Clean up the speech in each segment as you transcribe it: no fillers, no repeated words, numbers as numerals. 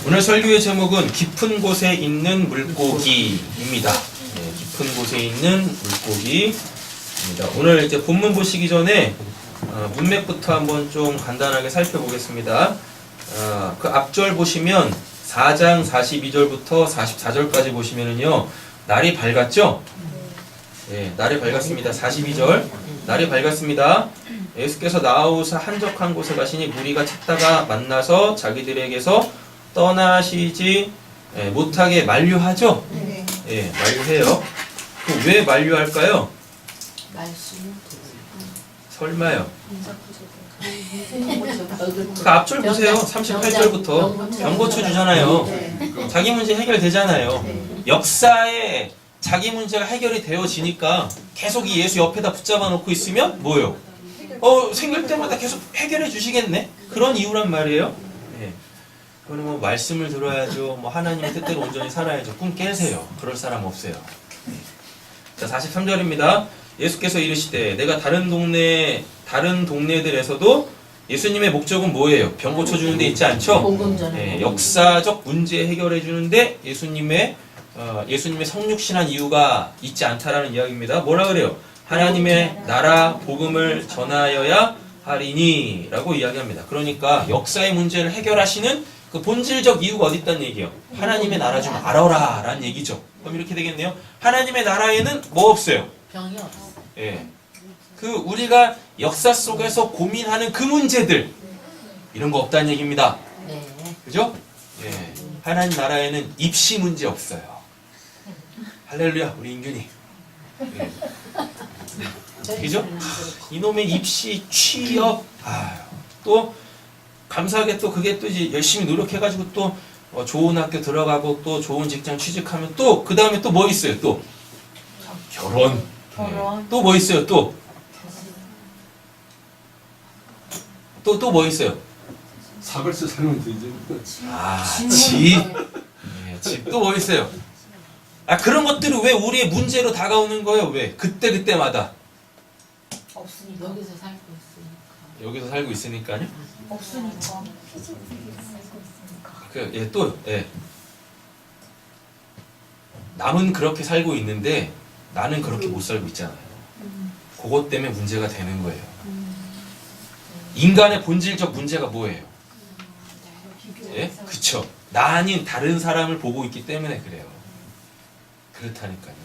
오늘 설교의 제목은 깊은 곳에 있는 물고기입니다. 네, 깊은 곳에 있는 물고기입니다. 오늘 이제 본문 보시기 전에 문맥부터 한번 좀 간단하게 살펴보겠습니다. 그 앞절 보시면 4장 42절부터 44절까지 보시면은요, 날이 밝았죠? 네, 날이 밝았습니다. 42절. 날이 밝았습니다. 예수께서 나아오사 한적한 곳에 가시니 무리가 찾다가 만나서 자기들에게서 떠나시지 못하게 만류하죠? 네. 예, 만류해요. 왜 만류할까요? 설마요. 그 앞절 보세요. 38절부터 경고쳐 주잖아요. 자기 문제 해결되잖아요. 역사에 자기 문제가 해결이 되어지니까 계속 이 예수 옆에다 붙잡아 놓고 있으면 뭐예요? 생길 때마다 계속 해결해 주시겠네? 그런 이유란 말이에요. 예. 그러면 뭐 말씀을 들어야죠. 뭐 하나님의 뜻대로 온전히 살아야죠. 꿈 깨세요. 그럴 사람 없어요. 자, 43절입니다. 예수께서 이르시되 내가 다른 동네들에서도 예수님의 목적은 뭐예요? 병 고쳐주는 데 있지 않죠? 예, 역사적 문제 해결해 주는데 예수님의 성육신한 이유가 있지 않다라는 이야기입니다. 뭐라 그래요? 하나님의 나라 복음을 전하여야 하리니 라고 이야기합니다. 그러니까 역사의 문제를 해결하시는 그 본질적 이유가 어디 있다는 얘기예요? 하나님의 나라 좀 알아라 라는 얘기죠. 그럼 이렇게 되겠네요. 하나님의 나라에는 뭐 없어요? 병이 없어. 예. 그 우리가 역사 속에서 고민하는 그 문제들 이런 거 없다는 얘기입니다. 네. 그죠? 예. 하나님 나라에는 입시 문제 없어요. 할렐루야, 우리 인균이. 예. 그죠? 이놈의 입시, 취업, 또 감사하게 또 그게 또 이제 열심히 노력해가지고 또 좋은 학교 들어가고 또 좋은 직장 취직하면 또 그 다음에 또 뭐 있어요? 또 결혼. 또 뭐 있어요? 또 뭐 있어요? 사글스 살면 되지. 집. 네, 집 또 뭐 있어요? 그런 것들이 왜 우리의 문제로 다가오는 거예요? 왜? 그때마다. 없으니까. 여기서 살고 있으니까. 여기서 살고 있으니까요? 없으니까. 남은 그렇게 살고 있는데 나는 그렇게 못 살고 있잖아요. 그것 때문에 문제가 되는 거예요. 인간의 본질적 문제가 뭐예요? 예? 그쵸. 나 아닌 다른 사람을 보고 있기 때문에 그래요. 그렇다니까요.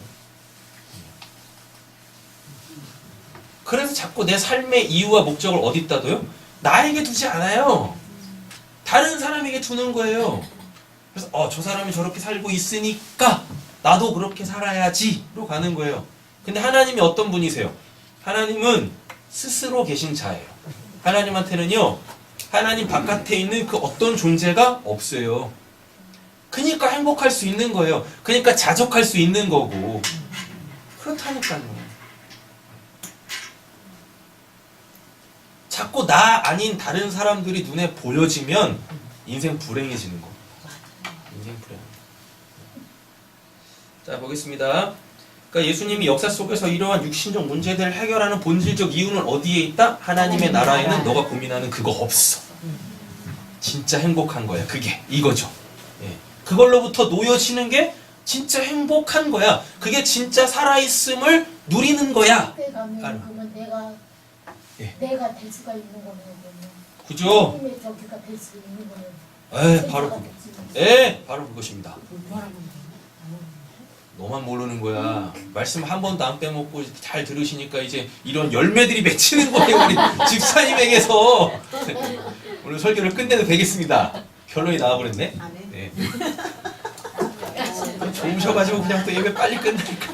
그래서 자꾸 내 삶의 이유와 목적을 어디다 둬요? 나에게 두지 않아요. 다른 사람에게 두는 거예요. 그래서 저 사람이 저렇게 살고 있으니까 나도 그렇게 살아야지로 가는 거예요. 근데 하나님이 어떤 분이세요? 하나님은 스스로 계신 자예요. 하나님한테는요, 하나님 바깥에 있는 그 어떤 존재가 없어요. 그러니까 행복할 수 있는 거예요. 그러니까 자족할 수 있는 거고. 그렇다니까요. 자꾸 나 아닌 다른 사람들이 눈에 보여지면 인생 불행해지는 거. 인생 불행. 자, 보겠습니다. 그러니까 예수님이 역사 속에서 이러한 육신적 문제들을 해결하는 본질적 이유는 어디에 있다? 하나님의 나라에는 너가 고민하는 그거 없어. 진짜 행복한 거야. 그게 이거죠. 예. 그걸로부터 놓여지는 게 진짜 행복한 거야. 그게 진짜 살아있음을 누리는 거야. 그러면 내가 될 수가 있는 거네요. 그죠? 하나님의 저기가 될 수 있는 거네요. 바로 그것입니다. 너만 모르는 거야. 말씀 한 번도 안 빼먹고 잘 들으시니까 이제 이런 열매들이 맺히는 거예요. 우리 집사님에게서. 오늘 설교를 끝내도 되겠습니다. 결론이 나와버렸네. 네. 좋으셔가지고 그냥 또 예배 빨리 끝나니까.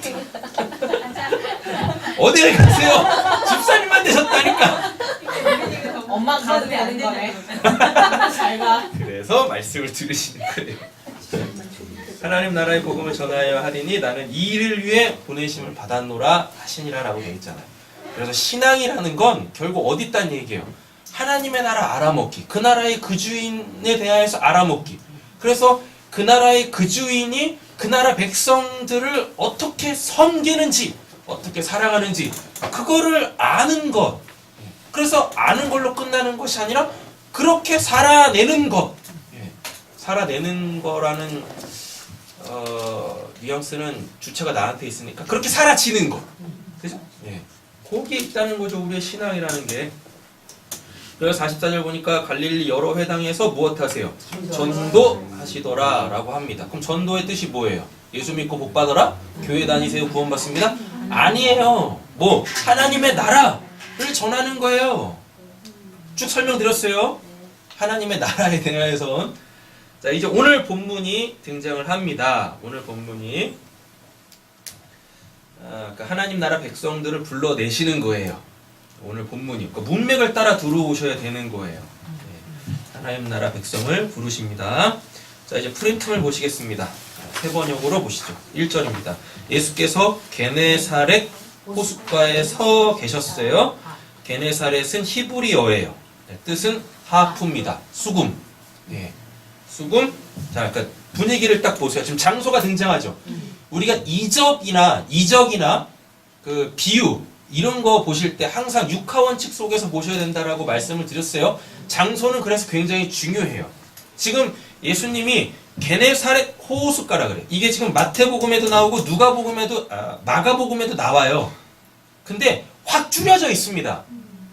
어디를 가세요? 집사님만 되셨다니까. 엄마 가도 되는 거네. 잘 가. 그래서 말씀을 들으시는 거예요. 하나님 나라의 복음을 전하여 하리니 나는 이 일을 위해 보내심을 받았노라 하시니라 라고 되어 있잖아요. 그래서 신앙이라는 건 결국 어디 있다는 얘기예요? 하나님의 나라 알아먹기. 그 나라의 그 주인에 대하여서 알아먹기. 그래서 그 나라의 그 주인이 그 나라 백성들을 어떻게 섬기는지, 어떻게 사랑하는지 그거를 아는 것. 그래서 아는 걸로 끝나는 것이 아니라 그렇게 살아내는 것. 살아내는 거라는 뉘앙스는 주체가 나한테 있으니까 그렇게 사라지는 거. 그죠? 예. 거기에 있다는 거죠. 우리의 신앙이라는 게. 그래서 44절 보니까 갈릴리 여러 회당에서 무엇 하세요? 전도하시더라 라고 합니다. 그럼 전도의 뜻이 뭐예요? 예수 믿고 복 받아라? 교회 다니세요? 구원 받습니다? 아니에요. 뭐 하나님의 나라를 전하는 거예요. 쭉 설명드렸어요. 하나님의 나라에 대해서. 자, 이제 오늘 본문이 등장을 합니다. 오늘 본문이 그러니까 하나님 나라 백성들을 불러내시는 거예요. 오늘 본문이. 그러니까 문맥을 따라 들어오셔야 되는 거예요. 네. 하나님 나라 백성을 부르십니다. 자, 이제 프린트를 보시겠습니다. 세 번역으로 보시죠. 1절입니다. 예수께서 게네사렛 호숫가에 서 계셨어요. 게네사렛은 히브리어예요. 네, 뜻은 하프입니다. 수금. 네. 수금. 자, 그러니까 분위기를 딱 보세요. 지금 장소가 등장하죠. 우리가 이적이나 그 비유 이런 거 보실 때 항상 육하원칙 속에서 보셔야 된다라고 말씀을 드렸어요. 장소는 그래서 굉장히 중요해요. 지금 예수님이 게네사렛 호숫가라 그래. 이게 지금 마태복음에도 나오고 누가복음에도 마가복음에도 나와요. 근데 확 줄여져 있습니다.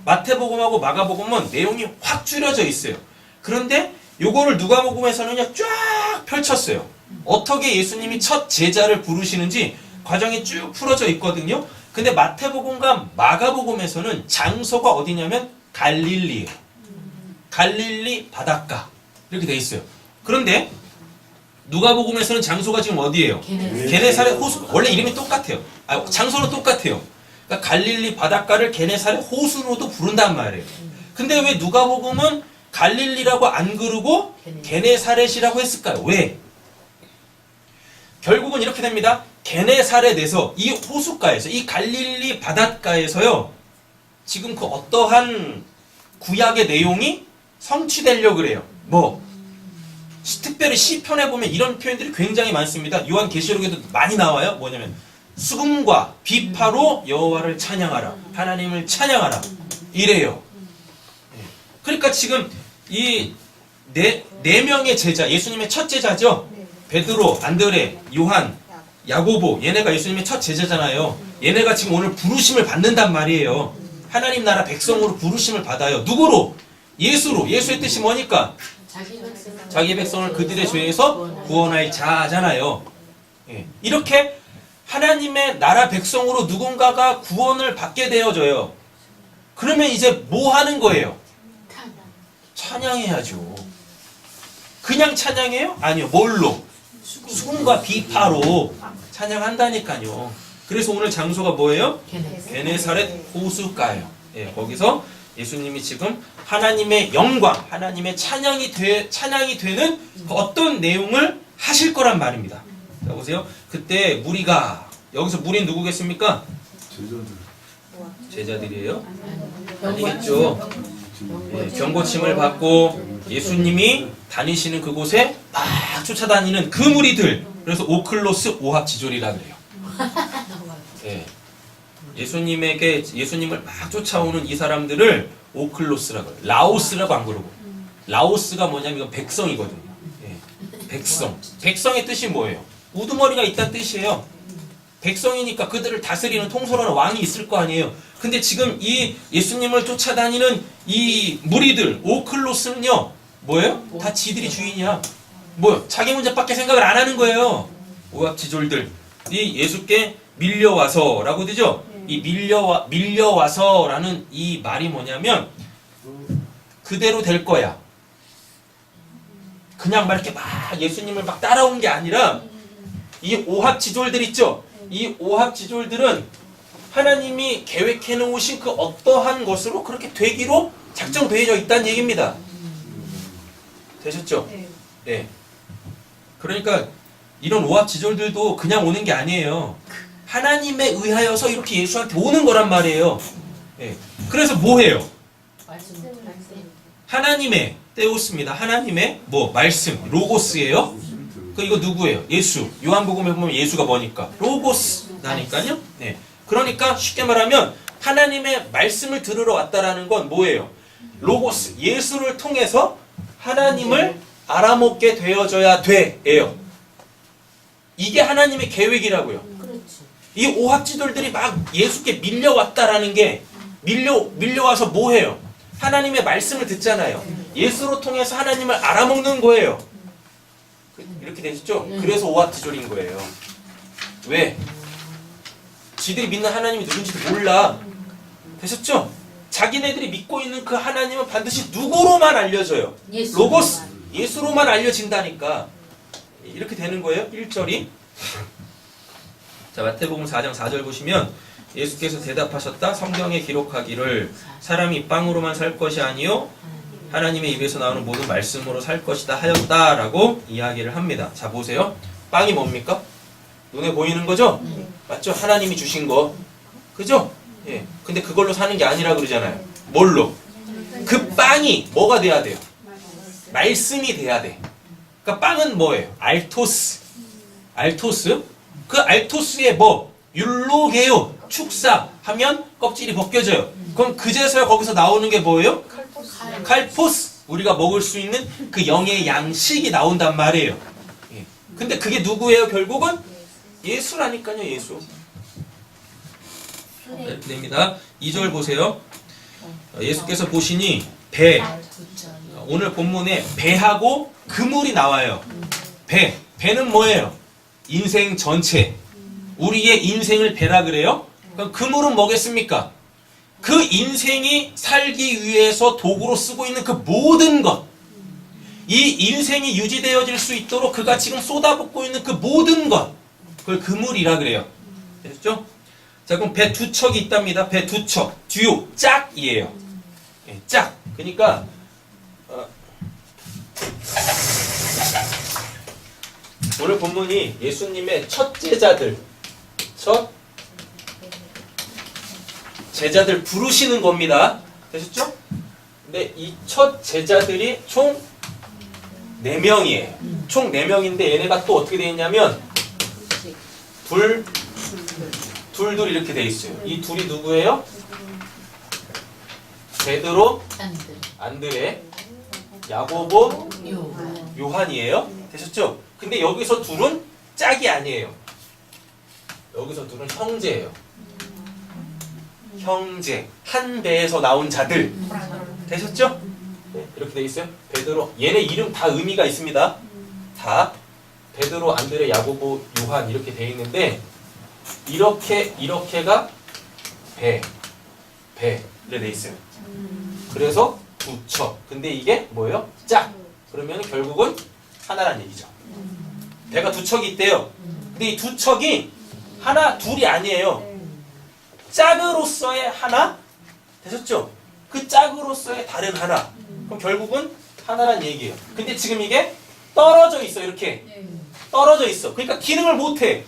마태복음하고 마가복음은 내용이 확 줄여져 있어요. 그런데 요거를 누가복음에서는요 쫙 펼쳤어요. 어떻게 예수님이 첫 제자를 부르시는지 과정이 쭉 풀어져 있거든요. 근데 마태복음과 마가복음에서는 장소가 어디냐면 갈릴리예요. 갈릴리 바닷가 이렇게 돼 있어요. 그런데 누가복음에서는 장소가 지금 어디예요? 게네사렛 호수. 원래 이름이 똑같아요. 장소는 똑같아요. 그러니까 갈릴리 바닷가를 게네사렛 호수로도 부른단 말이에요. 근데 왜 누가복음은 갈릴리라고 안 그러고 게네사렛이라고 했을까요? 왜? 결국은 이렇게 됩니다. 게네사렛에서 이 호숫가에서 이 갈릴리 바닷가에서요. 지금 그 어떠한 구약의 내용이 성취되려고 그래요. 뭐 특별히 시편에 보면 이런 표현들이 굉장히 많습니다. 요한계시록에도 많이 나와요. 뭐냐면 수금과 비파로 여호와를 찬양하라. 하나님을 찬양하라. 이래요. 그러니까 지금 이 네 명의 제자, 예수님의 첫 제자죠. 베드로, 안드레, 요한, 야고보, 얘네가 예수님의 첫 제자잖아요. 얘네가 지금 오늘 부르심을 받는단 말이에요. 하나님 나라 백성으로 부르심을 받아요. 누구로? 예수로. 예수의 뜻이 뭐니까? 자기 백성을 그들의 죄에서 구원할 자잖아요. 예. 이렇게 하나님의 나라 백성으로 누군가가 구원을 받게 되어져요. 그러면 이제 뭐 하는 거예요? 찬양해야죠. 그냥 찬양해요? 아니요. 뭘로? 수금과 비파로 찬양한다니까요. 그래서 오늘 장소가 뭐예요? 게네사렛 호숫가예요. 예, 거기서 예수님이 지금 하나님의 영광, 하나님의 찬양이 되는 어떤 내용을 하실 거란 말입니다. 자, 보세요. 그때 무리가, 여기서 무리는 누구겠습니까? 제자들이에요? 아니겠죠. 예, 경고침을 받고 예수님이 다니시는 그곳에 막 쫓아다니는 그 무리들. 그래서 오클로스 오합지졸이라 그래요. 예. 예수님을 막 쫓아오는 이 사람들을 오클로스라고 해요. 라오스라고 안 그러고. 라오스가 뭐냐면 이건 백성이거든요. 예. 백성. 백성의 뜻이 뭐예요? 우두머리가 있다는 뜻이에요. 백성이니까 그들을 다스리는 통솔하는 왕이 있을 거 아니에요. 근데 지금 이 예수님을 쫓아다니는 이 무리들, 오클로스는요, 뭐예요? 다 지들이 주인이야. 뭐 자기 문제밖에 생각을 안 하는 거예요. 오합지졸들. 이 예수께 밀려와서라고 되죠? 이 밀려와서라는 이 말이 뭐냐면 그대로 될 거야. 그냥 막 이렇게 막 예수님을 막 따라온 게 아니라 이 오합지졸들 있죠? 이 오합지졸들은 하나님이 계획해 놓으신 그 어떠한 것으로 그렇게 되기로 작정되어 있다는 얘기입니다. 되셨죠? 네. 그러니까 이런 오합지졸들도 그냥 오는 게 아니에요. 하나님에 의하여서 이렇게 예수한테 오는 거란 말이에요. 네. 그래서 뭐 해요? 하나님의 떼었습니다. 하나님의 뭐 말씀, 로고스예요. 그 이거 누구예요? 예수. 요한복음에 보면 예수가 뭐니까? 로고스라니까요. 네. 그러니까 쉽게 말하면 하나님의 말씀을 들으러 왔다라는 건 뭐예요? 로고스, 예수를 통해서 하나님을 알아먹게 되어져야 돼예요. 이게 하나님의 계획이라고요. 그렇지. 이 오합지졸들이 막 예수께 밀려왔다라는 게 밀려와서 뭐 해요? 하나님의 말씀을 듣잖아요. 예수로 통해서 하나님을 알아먹는 거예요. 이렇게 되셨죠? 그래서 오합지졸인 거예요. 왜? 지들이 믿는 하나님이 누군지도 몰라. 되셨죠? 자기네들이 믿고 있는 그 하나님은 반드시 누구로만 알려져요? 로고스, 예수로만 알려진다니까. 이렇게 되는 거예요. 1절이. 자, 마태복음 4장 4절 보시면 예수께서 대답하셨다. 성경에 기록하기를 사람이 빵으로만 살 것이 아니요 하나님의 입에서 나오는 모든 말씀으로 살 것이다 하였다라고 이야기를 합니다. 자, 보세요. 빵이 뭡니까? 눈에 보이는 거죠? 맞죠? 하나님이 주신 거. 그죠? 예. 근데 그걸로 사는 게 아니라 그러잖아요. 뭘로? 그 빵이 뭐가 돼야 돼요? 말씀이 돼야 돼. 그러니까 빵은 뭐예요? 알토스. 알토스. 그 알토스의 뭐? 율로게요. 축사 하면 껍질이 벗겨져요. 그럼 그제서야 거기서 나오는 게 뭐예요? 칼포스. 우리가 먹을 수 있는 그 영의 양식이 나온단 말이에요. 예. 근데 그게 누구예요? 결국은 예수라니까요. 예수. 됩니다. 2절 보세요. 예수께서 보시니 배. 오늘 본문에 배하고 그물이 나와요. 배는 뭐예요? 인생 전체. 우리의 인생을 배라 그래요? 그럼 그물은 뭐겠습니까? 그 인생이 살기 위해서 도구로 쓰고 있는 그 모든 것. 이 인생이 유지되어질 수 있도록 그가 지금 쏟아붓고 있는 그 모든 것. 그걸 그물이라 그래요. 됐죠? 자, 그럼 배 두 척이 있답니다. 배 두 척. 듀오. 짝이에요. 예, 짝. 그러니까 오늘 본문이 예수님의 첫 제자들 부르시는 겁니다. 되셨죠? 근데 이 첫 제자들이 총 4명이에요. 총 4명인데 얘네가 또 어떻게 되어 있냐면 둘 이렇게 돼 있어요. 이 둘이 누구예요? 베드로, 안드레, 야고보, 요한이에요. 되셨죠? 근데 여기서 둘은 짝이 아니에요. 여기서 둘은 형제예요. 형제. 한 배에서 나온 자들. 되셨죠? 네, 이렇게 돼 있어요. 베드로. 얘네 이름 다 의미가 있습니다. 다 베드로, 안드레, 야고보, 요한 이렇게 돼 있는데 이렇게가 배를 돼 있어요. 그래서 두 척. 근데 이게 뭐예요? 짝. 그러면 결국은 하나란 얘기죠. 배가 두 척이 있대요. 근데 이 두 척이 하나, 둘이 아니에요. 짝으로서의 하나? 되셨죠? 그 짝으로서의 다른 하나. 그럼 결국은 하나란 얘기예요. 근데 지금 이게 떨어져 있어. 이렇게. 떨어져 있어. 그러니까 기능을 못해.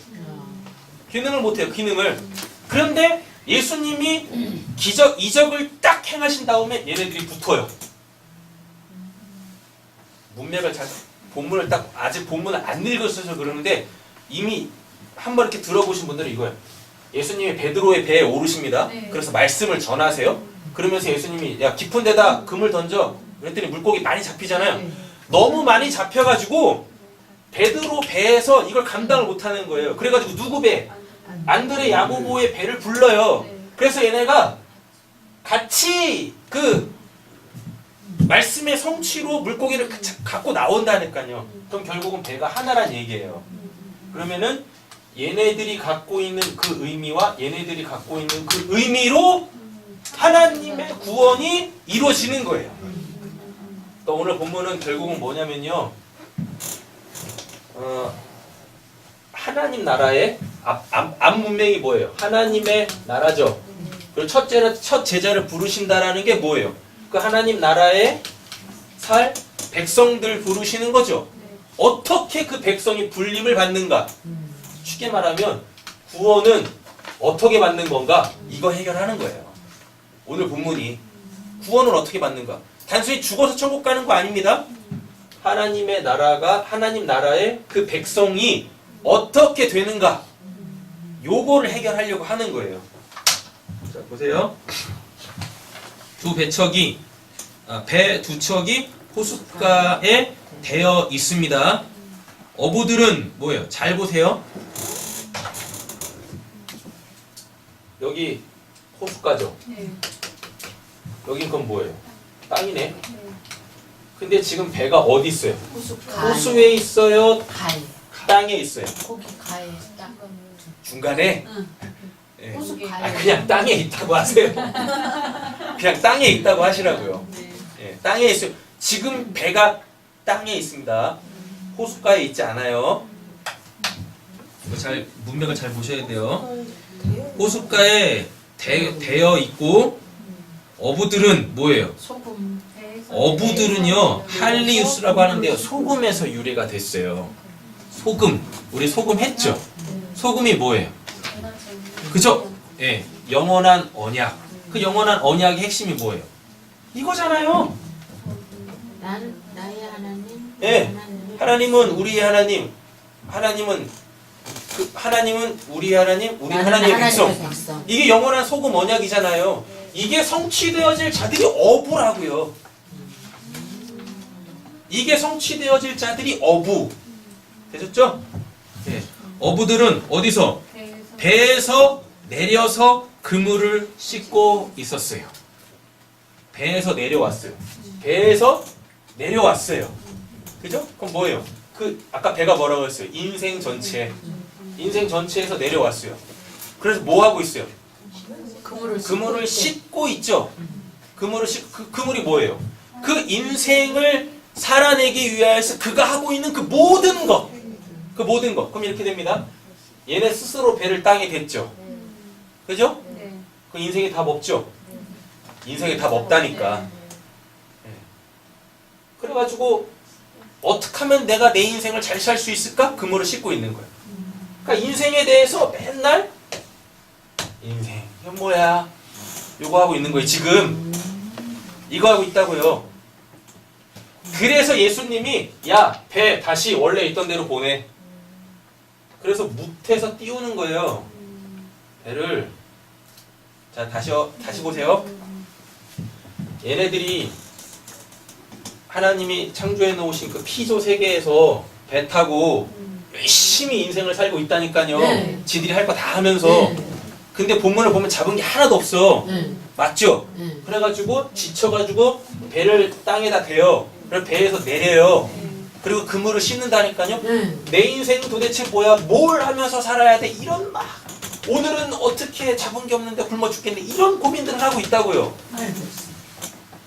기능을 못해요. 기능을. 그런데 예수님이 이적을 딱 행하신 다음에 얘네들이 붙어요. 문맥을 본문을 딱 아직 본문을 안 읽었어서 그러는데 이미 한번 이렇게 들어보신 분들은 이거예요. 예수님이 베드로의 배에 오르십니다. 그래서 말씀을 전하세요. 그러면서 예수님이 야 깊은 데다 그물 던져. 그랬더니 물고기 많이 잡히잖아요. 너무 많이 잡혀가지고 베드로 배에서 이걸 감당을 못하는 거예요. 그래가지고 누구 배? 안드레 야고보의 배를 불러요. 그래서 얘네가 같이 그 말씀의 성취로 물고기를 갖고 나온다니까요. 그럼 결국은 배가 하나란 얘기예요. 그러면은 얘네들이 갖고 있는 그 의미와 얘네들이 갖고 있는 그 의미로 하나님의 구원이 이루어지는 거예요. 그러니까 오늘 본문은 결국은 뭐냐면요. 하나님 나라의 앞 문맥이 뭐예요? 하나님의 나라죠. 그리고 첫 제자를 부르신다라는 게 뭐예요? 그 하나님 나라에 살 백성들 부르시는 거죠. 어떻게 그 백성이 불림을 받는가? 쉽게 말하면 구원은 어떻게 받는 건가? 이거 해결하는 거예요. 오늘 본문이 구원을 어떻게 받는가? 단순히 죽어서 천국 가는 거 아닙니다. 하나님의 나라가 하나님 나라의 그 백성이 어떻게 되는가? 요거를 해결하려고 하는 거예요. 자, 보세요. 배 두 척이 호숫가에 되어 있습니다. 어부들은 뭐예요? 잘 보세요. 여기 호숫가죠. 여긴 그건 뭐예요? 땅이네. 근데 지금 배가 어디 있어요? 호수에 있어요? 가에 땅에 있어요? 거기 가에 딱 중간에? 예. 호수 아, 가에 그냥 땅에 있다고 하세요. 그냥 땅에 있다고 하시라고요. 예, 땅에 있어요. 지금 배가 땅에 있습니다. 호숫가에 있지 않아요. 이거 잘 문맥을 잘 보셔야 돼요. 호숫가에 되어 있고 어부들은 뭐예요? 소금 어부들은요 할리우스라고 하는데요 소금에서 유래가 됐어요. 소금 우리 소금 했죠? 소금이 뭐예요? 그죠? 예, 영원한 언약. 그 영원한 언약의 핵심이 뭐예요? 이거잖아요. 나는 나의 하나님 예, 하나님은 우리의 하나님. 하나님은 우리의 하나님, 우리 하나님의 백성. 이게 영원한 소금 언약이잖아요. 이게 성취되어질 자들이 어부라고요. 이게 성취되어질 자들이 어부. 되셨죠? 예. 어부들은 어디서? 배에서 내려서 그물을 씻고 있었어요. 배에서 내려왔어요. 배에서 내려왔어요. 그죠? 그럼 뭐예요? 아까 배가 뭐라고 했어요? 인생 전체에서 내려왔어요. 그래서 뭐 하고 있어요? 그물을 씻고 있죠. 그물이 뭐예요? 그 인생을 살아내기 위해서 그가 하고 있는 그 모든 것. 그럼 이렇게 됩니다. 얘네 스스로 배를 땅에 댔죠. 그죠? 그 인생의 답 없죠? 인생의 답 없다니까. 그래가지고 어떻게 하면 내가 내 인생을 잘 살 수 있을까? 그물을 씻고 있는 거예요. 그러니까 인생에 대해서 맨날 인생 이건 뭐야? 요거 하고 있는 거예요. 지금 이거 하고 있다고요. 그래서 예수님이 야, 배 다시 원래 있던 대로 보내. 그래서 뭇에서 띄우는 거예요. 배를. 자, 다시 보세요. 얘네들이 하나님이 창조해 놓으신 그 피조 세계에서 배 타고 열심히 인생을 살고 있다니까요. 네. 지들이 할 거 다 하면서. 네. 근데 본문을 보면 잡은 게 하나도 없어. 맞죠? 네. 그래가지고 지쳐가지고 배를 땅에다 대요. 그리고 배에서 내려요. 그리고 그물을 씻는다니까요. 내 인생은 도대체 뭐야? 뭘 하면서 살아야 돼? 이런 막 오늘은 어떻게 잡은 게 없는데 굶어 죽겠네. 이런 고민들을 하고 있다고요.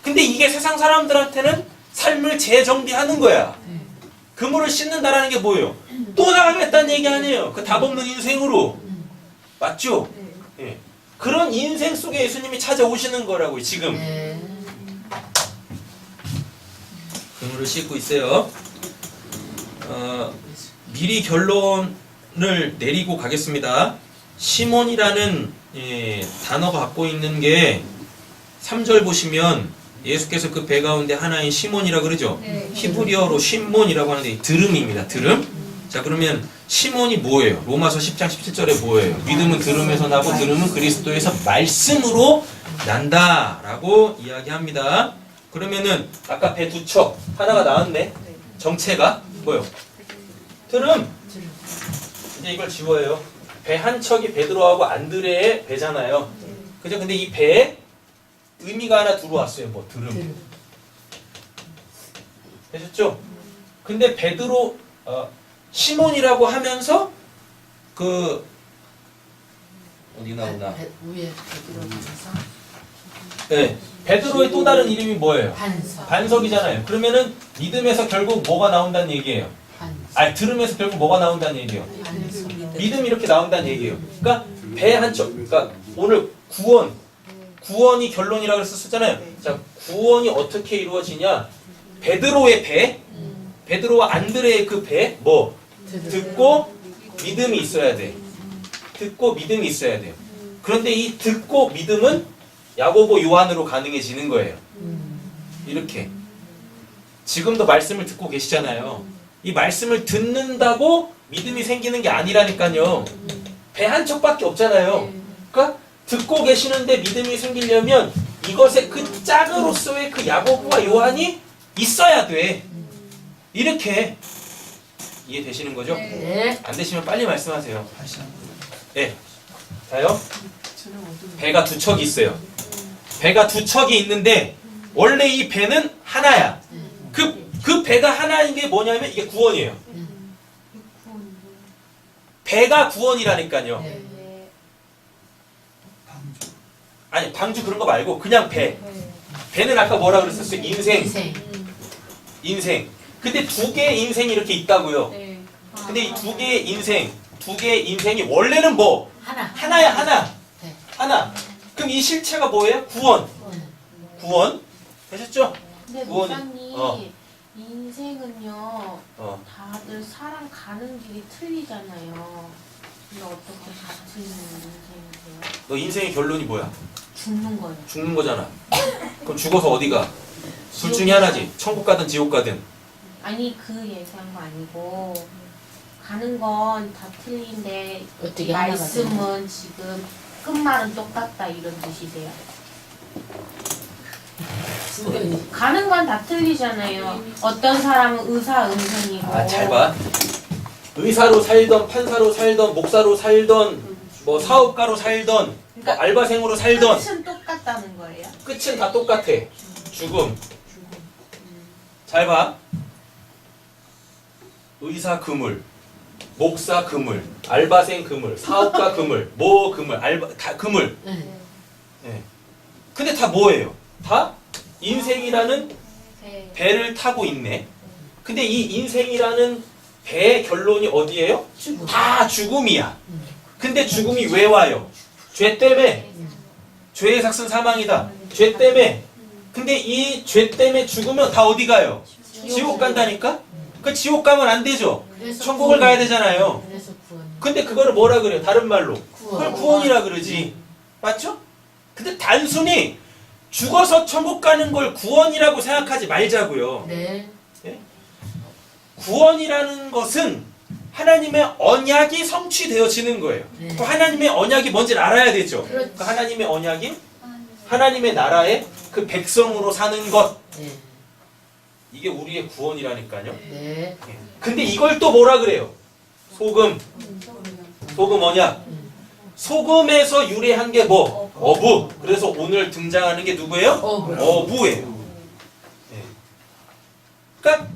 근데 이게 세상 사람들한테는 삶을 재정비하는 거야. 그물을 씻는다라는 게 뭐예요? 또 나가겠다는 얘기 아니에요. 그 답 없는 인생으로. 맞죠? 예. 그런 인생 속에 예수님이 찾아오시는 거라고요. 지금. 그물을 씻고 있어요. 미리 결론을 내리고 가겠습니다. 시몬이라는 단어가 갖고 있는 게 3절 보시면 예수께서 그 배 가운데 하나인 시몬이라 그러죠. 히브리어로 시몬이라고 하는데 드름입니다. 드름. 자, 그러면 시몬이 뭐예요? 로마서 10장 17절에 뭐예요? 믿음은 들음에서 나고 들음은 그리스도에서 말씀으로 난다라고 이야기합니다. 그러면은 아까 배 두 척 하나가 나왔네. 정체가 뭐예요? 드름. 이제 이걸 지워요. 배 한 척이 베드로하고 안드레의 배잖아요. 그죠? 근데 이 배에 의미가 하나 들어왔어요. 뭐 드름. 되셨죠? 근데 베드로 시몬이라고 하면서 그 어디 나오나? 위에 베드로면서 네, 베드로의 또 다른 이름이 뭐예요? 반석. 반석이잖아요. 그러면은 믿음에서 결국 뭐가 나온다는 얘기예요? 아니, 들음에서 결국 뭐가 나온다는 얘기예요? 반석. 믿음이 이렇게 나온다는 얘기예요. 그러니까 배 한 척. 그러니까 오늘 구원이 결론이라고 썼잖아요. 자, 구원이 어떻게 이루어지냐? 베드로의 배, 베드로와 안드레의 그 배, 뭐 듣고 믿음이 있어야 돼. 듣고 믿음이 있어야 돼요. 그런데 이 듣고 믿음은 야고보 요한으로 가능해지는 거예요. 이렇게. 지금도 말씀을 듣고 계시잖아요. 이 말씀을 듣는다고 믿음이 생기는 게 아니라니까요. 배 한 척밖에 없잖아요. 그러니까 듣고 계시는데 믿음이 생기려면 이것의 그 짝으로서의 그 야고보와 요한이 있어야 돼. 이렇게 이해되시는 거죠? 네. 안 되시면 빨리 말씀하세요. 네. 자요. 배가 두 척이 있어요. 배가 두 척이 있는데 원래 이 배는 하나야. 그 배가 하나인 게 뭐냐면 이게 구원이에요. 배가 구원이라니까요. 네. 아니 방주 그런 거 말고 그냥 배. 배는 아까 뭐라 그랬었어요? 인생. 인생. 근데 두 개의 인생이 이렇게 있다고요. 네. 근데 이 두 개의 인생이 원래는 뭐? 하나. 하나야 하나. 네. 하나. 그럼 이 실체가 뭐예요? 구원. 구원. 되셨죠? 근데 구원이- 목사님 어. 인생은요 어. 다들 사람 가는 길이 틀리잖아요. 근데 어떻게 같은 인생이세요? 너 인생의 결론이 뭐야? 죽는 거예요. 죽는 거잖아. 그럼 죽어서 어디 가? 둘 중에 하나지. 천국 가든 지옥 가든. 아니 그 얘기한 거 아니고 가는 건 다 틀린데 어떻게 하나가 말씀은 지금 끝말은 똑같다 이런 뜻이세요. 되는 가는 건 다 틀리잖아요. 어떤 사람은 의사 은생이고 아, 잘 봐. 의사로 살던, 판사로 살던, 목사로 살던, 뭐 사업가로 살던, 뭐 알바생으로 살던 끝은 똑같다는 거예요. 끝은 다 똑같아. 죽음. 잘 봐. 의사 그물, 목사 그물, 알바생 그물, 사업가 그물, 뭐 그물, 알바 다 그물. 네. 예. 근데 다 뭐예요? 다 인생이라는 배를 타고 있네. 근데 이 인생이라는 배의 결론이 어디예요? 죽음. 다 죽음이야. 근데 죽음이 왜 와요? 죄 때문에. 죄의 삭은 사망이다. 죄 때문에. 근데 이 죄 때문에 죽으면 다 어디 가요? 지옥 간다니까? 그 지옥 가면 안 되죠. 그래서 천국을 가야 되잖아요. 그래서 구원. 근데 그거를 뭐라 그래요? 다른 말로. 그걸 구원. 구원이라 그러지. 맞죠? 근데 단순히 죽어서 천국 가는 걸 구원이라고 생각하지 말자고요. 네. 구원이라는 것은 하나님의 언약이 성취되어지는 거예요. 네. 그 하나님의 언약이 뭔지를 알아야 되죠. 그렇지. 그 하나님의 언약이 하나님의 나라의 그 백성으로 사는 것. 네. 이게 우리의 구원이라니까요. 네. 근데 이걸 또 뭐라 그래요? 소금. 소금 언약. 소금에서 유래한 게 뭐? 어부. 그래서 오늘 등장하는 게 누구예요? 어부예요. 예. 그러니까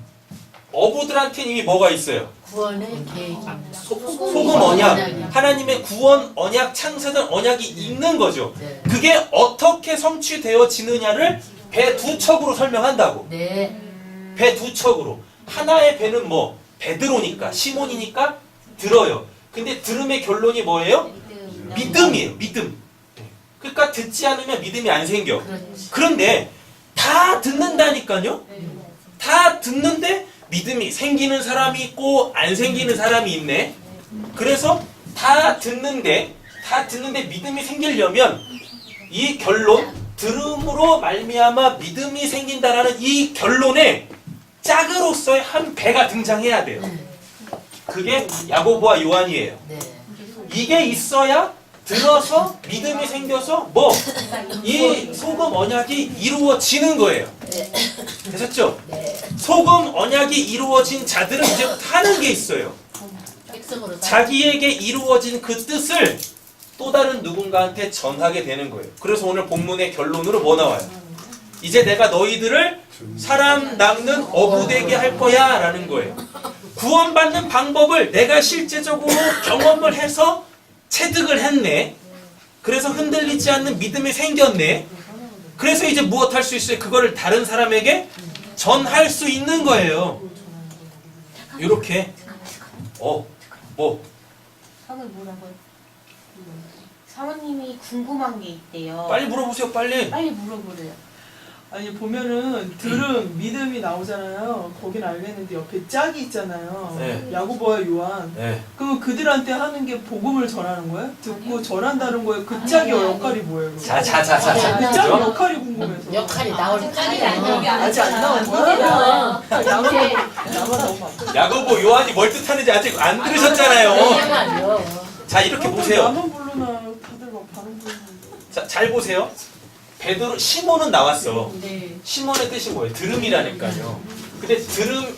어부들한테는 이미 뭐가 있어요? 구원의 계획. 소금 언약. 하나님의 구원 언약, 창세된 언약이 있는 거죠. 네. 그게 어떻게 성취되어지느냐를 배 두 척으로 설명한다고. 네. 배 두 척으로. 하나의 배는 뭐? 베드로니까, 시몬이니까 들어요. 근데 들음의 결론이 뭐예요? 믿음이에요. 믿음. 그러니까 듣지 않으면 믿음이 안 생겨. 그렇지. 그런데 다 듣는다니까요. 다 듣는데 믿음이 생기는 사람이 있고 안 생기는 사람이 있네. 그래서 다 듣는데 믿음이 생기려면 이 결론, 들음으로 말미암아 믿음이 생긴다라는 이 결론에 짝으로서의 한 배가 등장해야 돼요. 그게 야고보와 요한이에요. 네. 이게 있어야 들어서 믿음이 생겨서 뭐 이 소금 언약이 이루어지는 거예요. 되셨죠? 네. 소금 언약이 이루어진 자들은 이제부터 하는 게 있어요. 백성으로 자기에게 이루어진 그 뜻을 또 다른 누군가한테 전하게 되는 거예요. 그래서 오늘 본문의 결론으로 뭐 나와요? 이제 내가 너희들을 사람 낚는 어부되게 할 거야 라는 거예요. 구원받는 방법을 내가 실제적으로 경험을 해서 체득을 했네. 그래서 흔들리지 않는 믿음이 생겼네. 그래서 이제 무엇 할 수 있어요? 그거를 다른 사람에게 전할 수 있는 거예요. 이렇게 뭐 사모님 뭐라고요? 사모님이 궁금한 게 있대요. 빨리 물어보세요. 빨리. 빨리 물어보래요. 아니 보면은 들음 믿음이 나오잖아요. 거긴 알겠는데 옆에 짝이 있잖아요. 네. 야고보와 요한. 네. 그럼 그들한테 하는 게 복음을 전하는 거예요? 듣고 전한다는 거예요. 그 짝의 역할이 뭐예요? 그럼? 자. 그 짝의 역할이 궁금해서. 역할이 나올 아직 안 나온 거야? 나만 너무 야고보 요한이 뭘 뜻하는지 아직 안 들으셨잖아요. 말이요. 자, 이렇게 보세요. 나만 부르나 다들 막 발음 부르는. 자, 잘 보세요. 베드로 시몬은 나왔어. 네. 시몬의 뜻이 뭐예요? 들음이라니까요. 근데 들음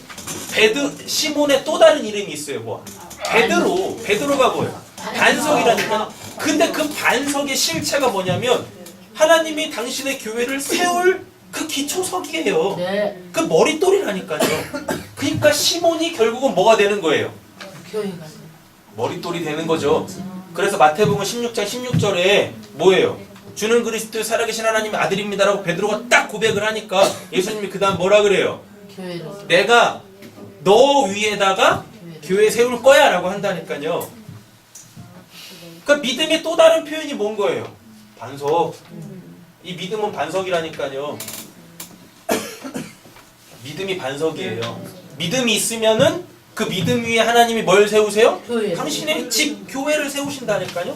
시몬의 또 다른 이름이 있어요. 뭐? 베드로가 뭐예요? 반석이라니까. 근데 그 반석의 실체가 뭐냐면 하나님이 당신의 교회를 세울 그 기초석이에요. 네. 그 머릿돌이라니까요. 그러니까 시몬이 결국은 뭐가 되는 거예요? 교회가. 머릿돌이 되는 거죠. 그래서 마태복음 16장 16절에 뭐예요? 주는 그리스도의 살아계신 하나님의 아들입니다라고 베드로가 딱 고백을 하니까 예수님이 그 다음 뭐라 그래요? 교회를. 내가 너 위에다가 교회 세울 거야 라고 한다니까요. 그러니까 믿음의 또 다른 표현이 뭔 거예요? 반석. 이 믿음은 반석이라니까요. 믿음이 반석이에요. 믿음이 있으면은 그 믿음 위에 하나님이 뭘 세우세요? 교회. 당신의 집 교회를 세우신다니까요.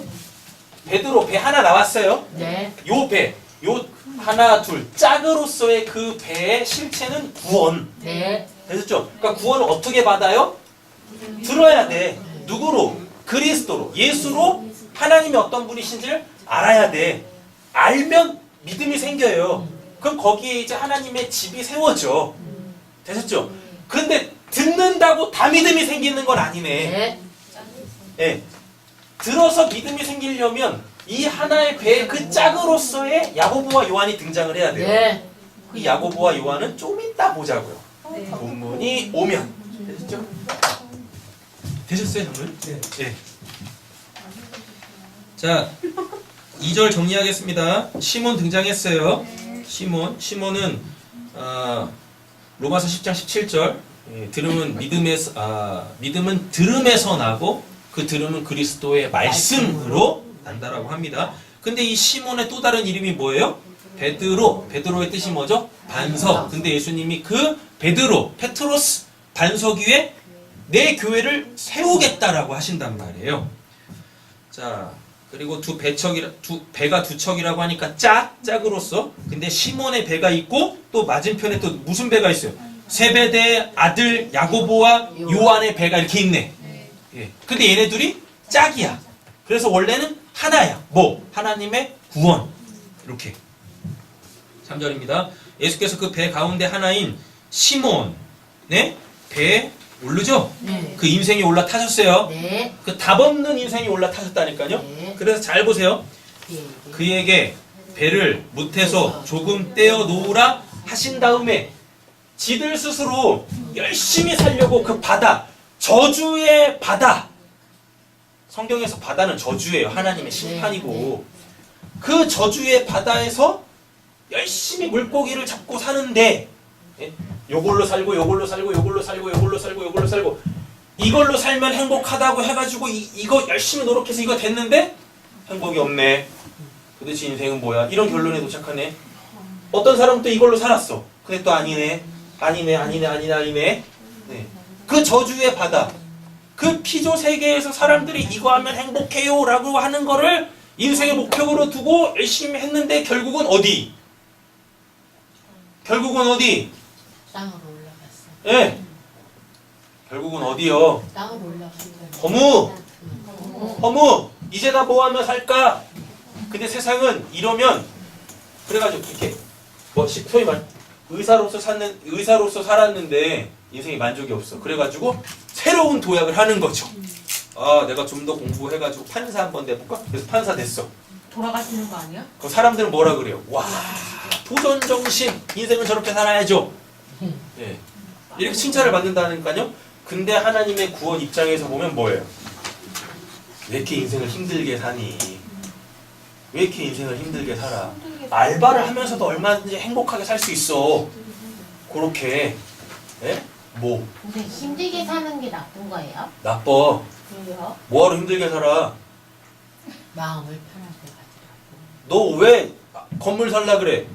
베드로 배 하나 나왔어요. 네. 요 하나 둘 짝으로서의 그 배의 실체는 구원. 네. 되셨죠? 그러니까 구원을 어떻게 받아요? 들어야 돼. 누구로? 그리스도로. 예수로 하나님이 어떤 분이신지를 알아야 돼. 알면 믿음이 생겨요. 그럼 거기에 이제 하나님의 집이 세워져. 되셨죠? 그런데 듣는다고 다 믿음이 생기는 건 아니네. 네. 예. 들어서 믿음이 생기려면 이 하나의 배의 그 짝으로서의 야고보와 요한이 등장을 해야 돼요. 네. 그 야고보와 요한은 좀 이따 보자고요. 본문이 오면. 되셨죠? 되셨어요, 여러분? 네. 자, 2절 정리하겠습니다. 시몬 등장했어요. 시몬은 로마서 10장 17절. 들음은 믿음은 들음에서 나고 그 들음은 그리스도의 말씀으로 난다라고 합니다. 근데 이 시몬의 또 다른 이름이 뭐예요? 베드로. 베드로의 뜻이 뭐죠? 반석. 근데 예수님이 그 베드로, 페트로스 반석 위에 내 교회를 세우겠다라고 하신단 말이에요. 자, 그리고 배가 두 척이라고 하니까 짝으로서. 근데 시몬의 배가 있고 또 맞은편에 또 무슨 배가 있어요? 세베대의 아들 야고보와 요한의 배가 이렇게 있네. 예. 근데 얘네들이 짝이야. 그래서 원래는 하나야. 뭐? 하나님의 구원. 이렇게. 3절입니다. 예수께서 그 배 가운데 하나인 시몬, 네? 배에 오르죠? 네. 그 인생이 올라타셨어요. 네. 그 답 없는 인생이 올라타셨다니까요. 네. 그래서 잘 보세요. 그에게 배를 못해서 조금 떼어 놓으라 하신 다음에 지들 스스로 열심히 살려고 그 바다, 저주의 바다. 성경에서 바다는 저주예요. 하나님의 심판이고. 그 저주의 바다에서 열심히 물고기를 잡고 사는데, 예? 요걸로 살고 요걸로 살고 요걸로 살고 요걸로 살고 요걸로 살고 이걸로 살면 행복하다고 해가지고 이거 열심히 노력해서 이거 됐는데 행복이 없네. 도대체 인생은 뭐야? 이런 결론에 도착하네. 어떤 사람은 또 이걸로 살았어. 근데 또 아니네. 아니네. 네. 그 저주의 바다, 그 피조 세계에서 사람들이 이거 하면 행복해요 라고 하는 거를 인생의 목표로 두고 열심히 했는데 결국은 어디? 땅으로 올라갔어. 예. 결국은 어디요? 땅으로 올라갔어. 허무. 이제 나 뭐 하면 살까? 근데 세상은 이러면 그래가지고 이렇게 소위 말 의사로서 살았는데 인생에 만족이 없어. 그래가지고 새로운 도약을 하는 거죠. 아, 내가 좀 더 공부해가지고 판사 한번 내볼까? 그래서 판사 됐어. 돌아가시는 거 아니야? 그 사람들은 뭐라 그래요? 와, 도전 정신. 인생은 저렇게 살아야죠. 예. 이렇게 칭찬을 받는다니까요. 근데 하나님의 구원 입장에서 보면 뭐예요? 왜 이렇게 인생을 힘들게 사니? 왜 이렇게 인생을 힘들게 살아? 알바를 하면서도 얼마든지 행복하게 살 수 있어. 그렇게. 예? 뭐? 근데 힘들게 사는 게 나쁜 거예요? 나빠. 왜요? 뭐하러 힘들게 살아? 마음을 편하게 가지라고. 너 왜 건물 살라 그래?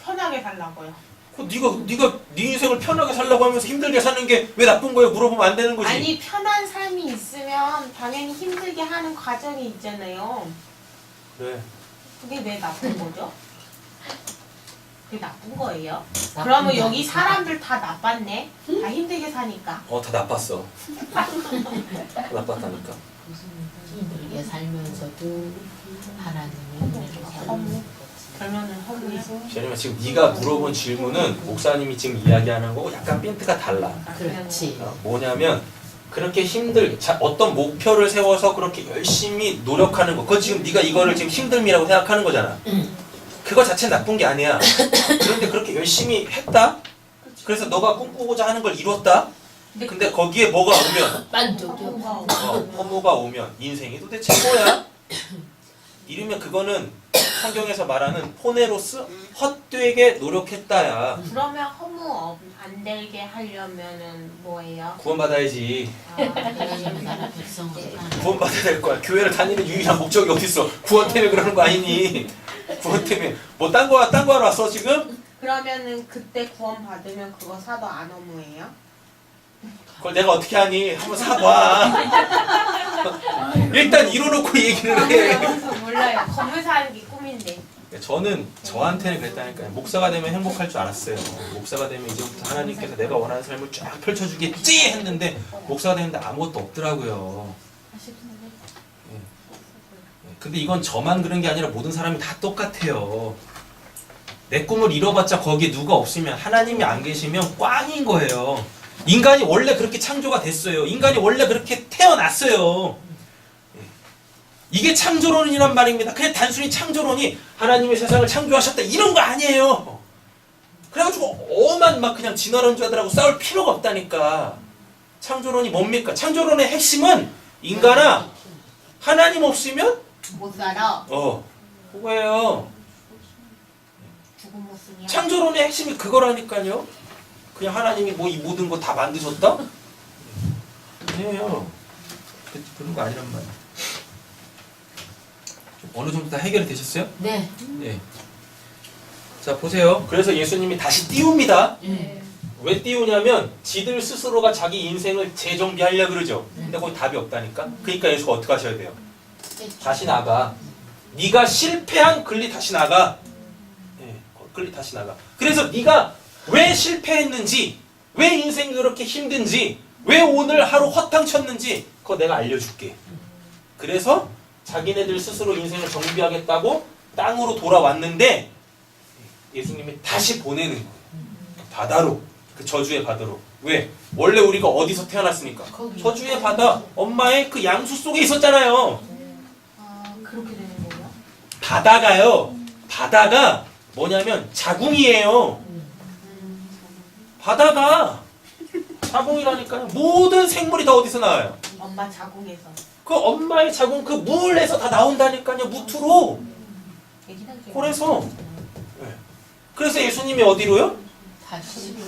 편하게 살라고요. 네가 네 인생을 편하게 살라고 하면서 힘들게 사는 게 왜 나쁜 거예요? 물어보면 안 되는 거지. 아니 편한 삶이 있으면 당연히 힘들게 하는 과정이 있잖아요. 그래. 그게 왜 나쁜 거죠? 그게 나쁜 거예요? 나쁜 그러면 게 여기 아니라 사람들 다 나빴네? 다 힘들게 사니까. 다 나빴어. 다 나빴다니까. 힘들게 살면서도 하나님의 은혜로 살는 거지. 그러면은 허무야. 왜냐면 지금 네가 물어본 질문은 목사님이 지금 이야기하는 거고 약간 핀트가 달라. 그렇지. 뭐냐면 그렇게 어떤 목표를 세워서 그렇게 열심히 노력하는 거. 그거 지금 네가 이거를 지금 힘듦이라고 생각하는 거잖아. 그거 자체는 나쁜 게 아니야. 그런데 그렇게 열심히 했다. 그래서 너가 꿈꾸고자 하는 걸 이뤘다. 근데 거기에 뭐가 오면 만족이 없어. 허무가 오면 인생이 도대체 뭐야? 이러면 그거는 성경에서 말하는 포네로스 헛되게 노력했다야. 그러면 허무 안 들게 하려면은 뭐예요? 구원받아야지. 하나님의 나라 백성으로 구원받아야 될 거야. 교회를 다니는 유일한 목적이 어딨어? 구원 때문에 그러는 거 아니니? 구원 때문에 뭐 딴 거 하러 왔어 지금? 그러면은 그때 구원 받으면 그거 사도 안 허무해요? 그걸 내가 어떻게 하니? 한번 사봐. 일단 이뤄놓고 얘기를 해. 몰라요. 건물 사는 게 꿈인데. 저는 저한테는 그랬다니까요. 목사가 되면 행복할 줄 알았어요. 목사가 되면 이제부터 하나님께서 내가 원하는 삶을 쫙 펼쳐주겠지 했는데 목사가 되는데 아무것도 없더라고요. 근데 이건 저만 그런 게 아니라 모든 사람이 다 똑같아요. 내 꿈을 이뤄봤자 거기에 누가 없으면 하나님이 안 계시면 꽝인 거예요. 인간이 원래 그렇게 창조가 됐어요. 인간이 원래 그렇게 태어났어요. 이게 창조론이란 말입니다. 그냥 단순히 창조론이 하나님의 세상을 창조하셨다 이런 거 아니에요. 그래가지고 엄한 막 그냥 진화론자들하고 싸울 필요가 없다니까. 창조론이 뭡니까? 창조론의 핵심은 인간아 하나님 없으면 못 살아. 그거예요. 죽은 모습이야. 창조론의 핵심이 그거라니까요. 그냥 하나님이 뭐 이 모든 거 다 만드셨다? 아니에요. 그런 거 아니란 말이야. 어느 정도 다 해결이 되셨어요? 네. 네. 자 보세요. 그래서 예수님이 다시 띄웁니다. 왜 띄우냐면 지들 스스로가 자기 인생을 재정비하려고 그러죠. 근데 거기 답이 없다니까. 그러니까 예수가 어떻게 하셔야 돼요? 다시 나가. 네가 실패한 글리 다시 나가. 네, 글리 다시 나가. 그래서 네가 왜 실패했는지, 왜 인생이 그렇게 힘든지, 왜 오늘 하루 허탕 쳤는지 그거 내가 알려줄게. 그래서 자기네들 스스로 인생을 정비하겠다고 땅으로 돌아왔는데 예수님이 다시 보내는 거예요. 바다로. 그 저주의 바다로. 왜? 원래 우리가 어디서 태어났습니까? 저주의 바다. 엄마의 그 양수 속에 있었잖아요. 그렇게 되는 거예요? 바다가요. 바다가 뭐냐면 자궁이에요. 바다가 자궁이라니까요. 모든 생물이 다 어디서 나와요? 엄마 자궁에서. 그 엄마의 자궁 그 물에서 다 나온다니까요. 무트로. 그래서 그래서 예수님이 어디로요?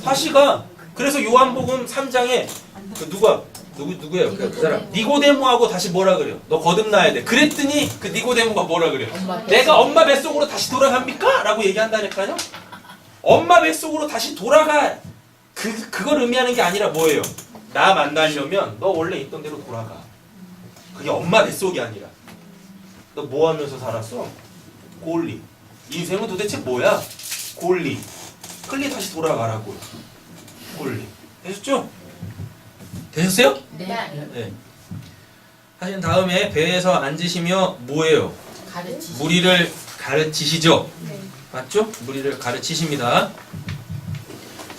다시가. 그래서 요한복음 3장에 그 누구예요? 그 사람 니고데모하고 다시 뭐라 그래요? 너 거듭나야 돼. 그랬더니 그 니고데모가 뭐라 그래요? 내가 엄마 뱃속으로 다시 돌아갑니까? 라고 얘기한다니까요. 엄마 뱃속으로 다시 돌아가. 그걸 의미하는 게 아니라 뭐예요? 나 만나려면 너 원래 있던 대로 돌아가. 그게 엄마 뱃속이 아니라. 너 뭐 하면서 살았어? 꼴리. 인생은 도대체 뭐야? 꼴리. 끌리 다시 돌아가라고. 꼴리. 되셨죠? 되셨어요? 네. 하신 다음에 배에서 앉으시며 뭐예요? 가르치시. 무리를 가르치시죠? 맞죠? 무리를 가르치십니다.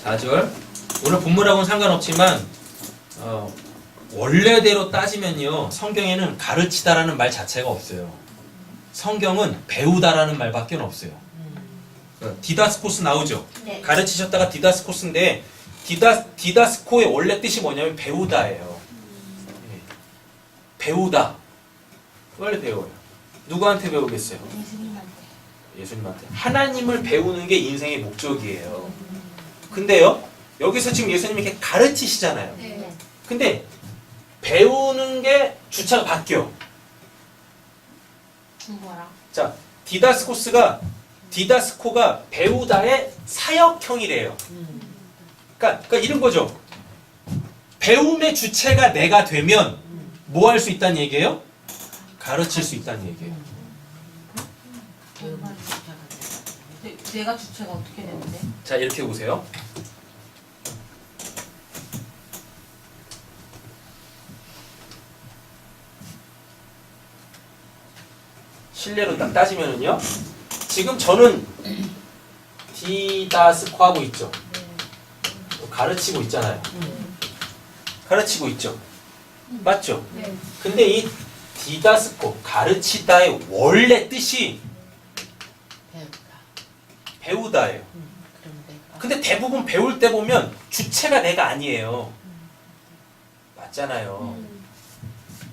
4절. 오늘 본문하고는 상관없지만 원래대로 따지면요. 성경에는 가르치다라는 말 자체가 없어요. 성경은 배우다라는 말밖에 없어요. 디다스코스 나오죠? 네. 가르치셨다가 디다스코스인데 디다스코의 원래 뜻이 뭐냐면 배우다예요. 배우다. 원래 배워요. 누구한테 배우겠어요? 예수님한테. 예수님한테. 하나님을 배우는 게 인생의 목적이에요. 근데요, 여기서 지금 예수님이 이렇게 가르치시잖아요. 네. 근데 배우는 게 주체가 바뀌어. 누구랑? 자, 디다스코가 배우다의 사역형이래요. 그러니까 이런 거죠. 배움의 주체가 내가 되면 뭐 할 수 있다는 얘기예요? 가르칠 수 있다는 얘기예요. 내가 주체가 어떻게 되는데? 자, 이렇게 보세요. 실례로 딱 따지면은요. 지금 저는 디다스코 하고 있죠. 가르치고 있잖아요. 가르치고 있죠. 맞죠? 네. 근데 이 디다스코, 가르치다의 원래 뜻이 배우다. 배우다예요. 그럼 내가. 근데 대부분 배울 때 보면 주체가 내가 아니에요. 맞잖아요.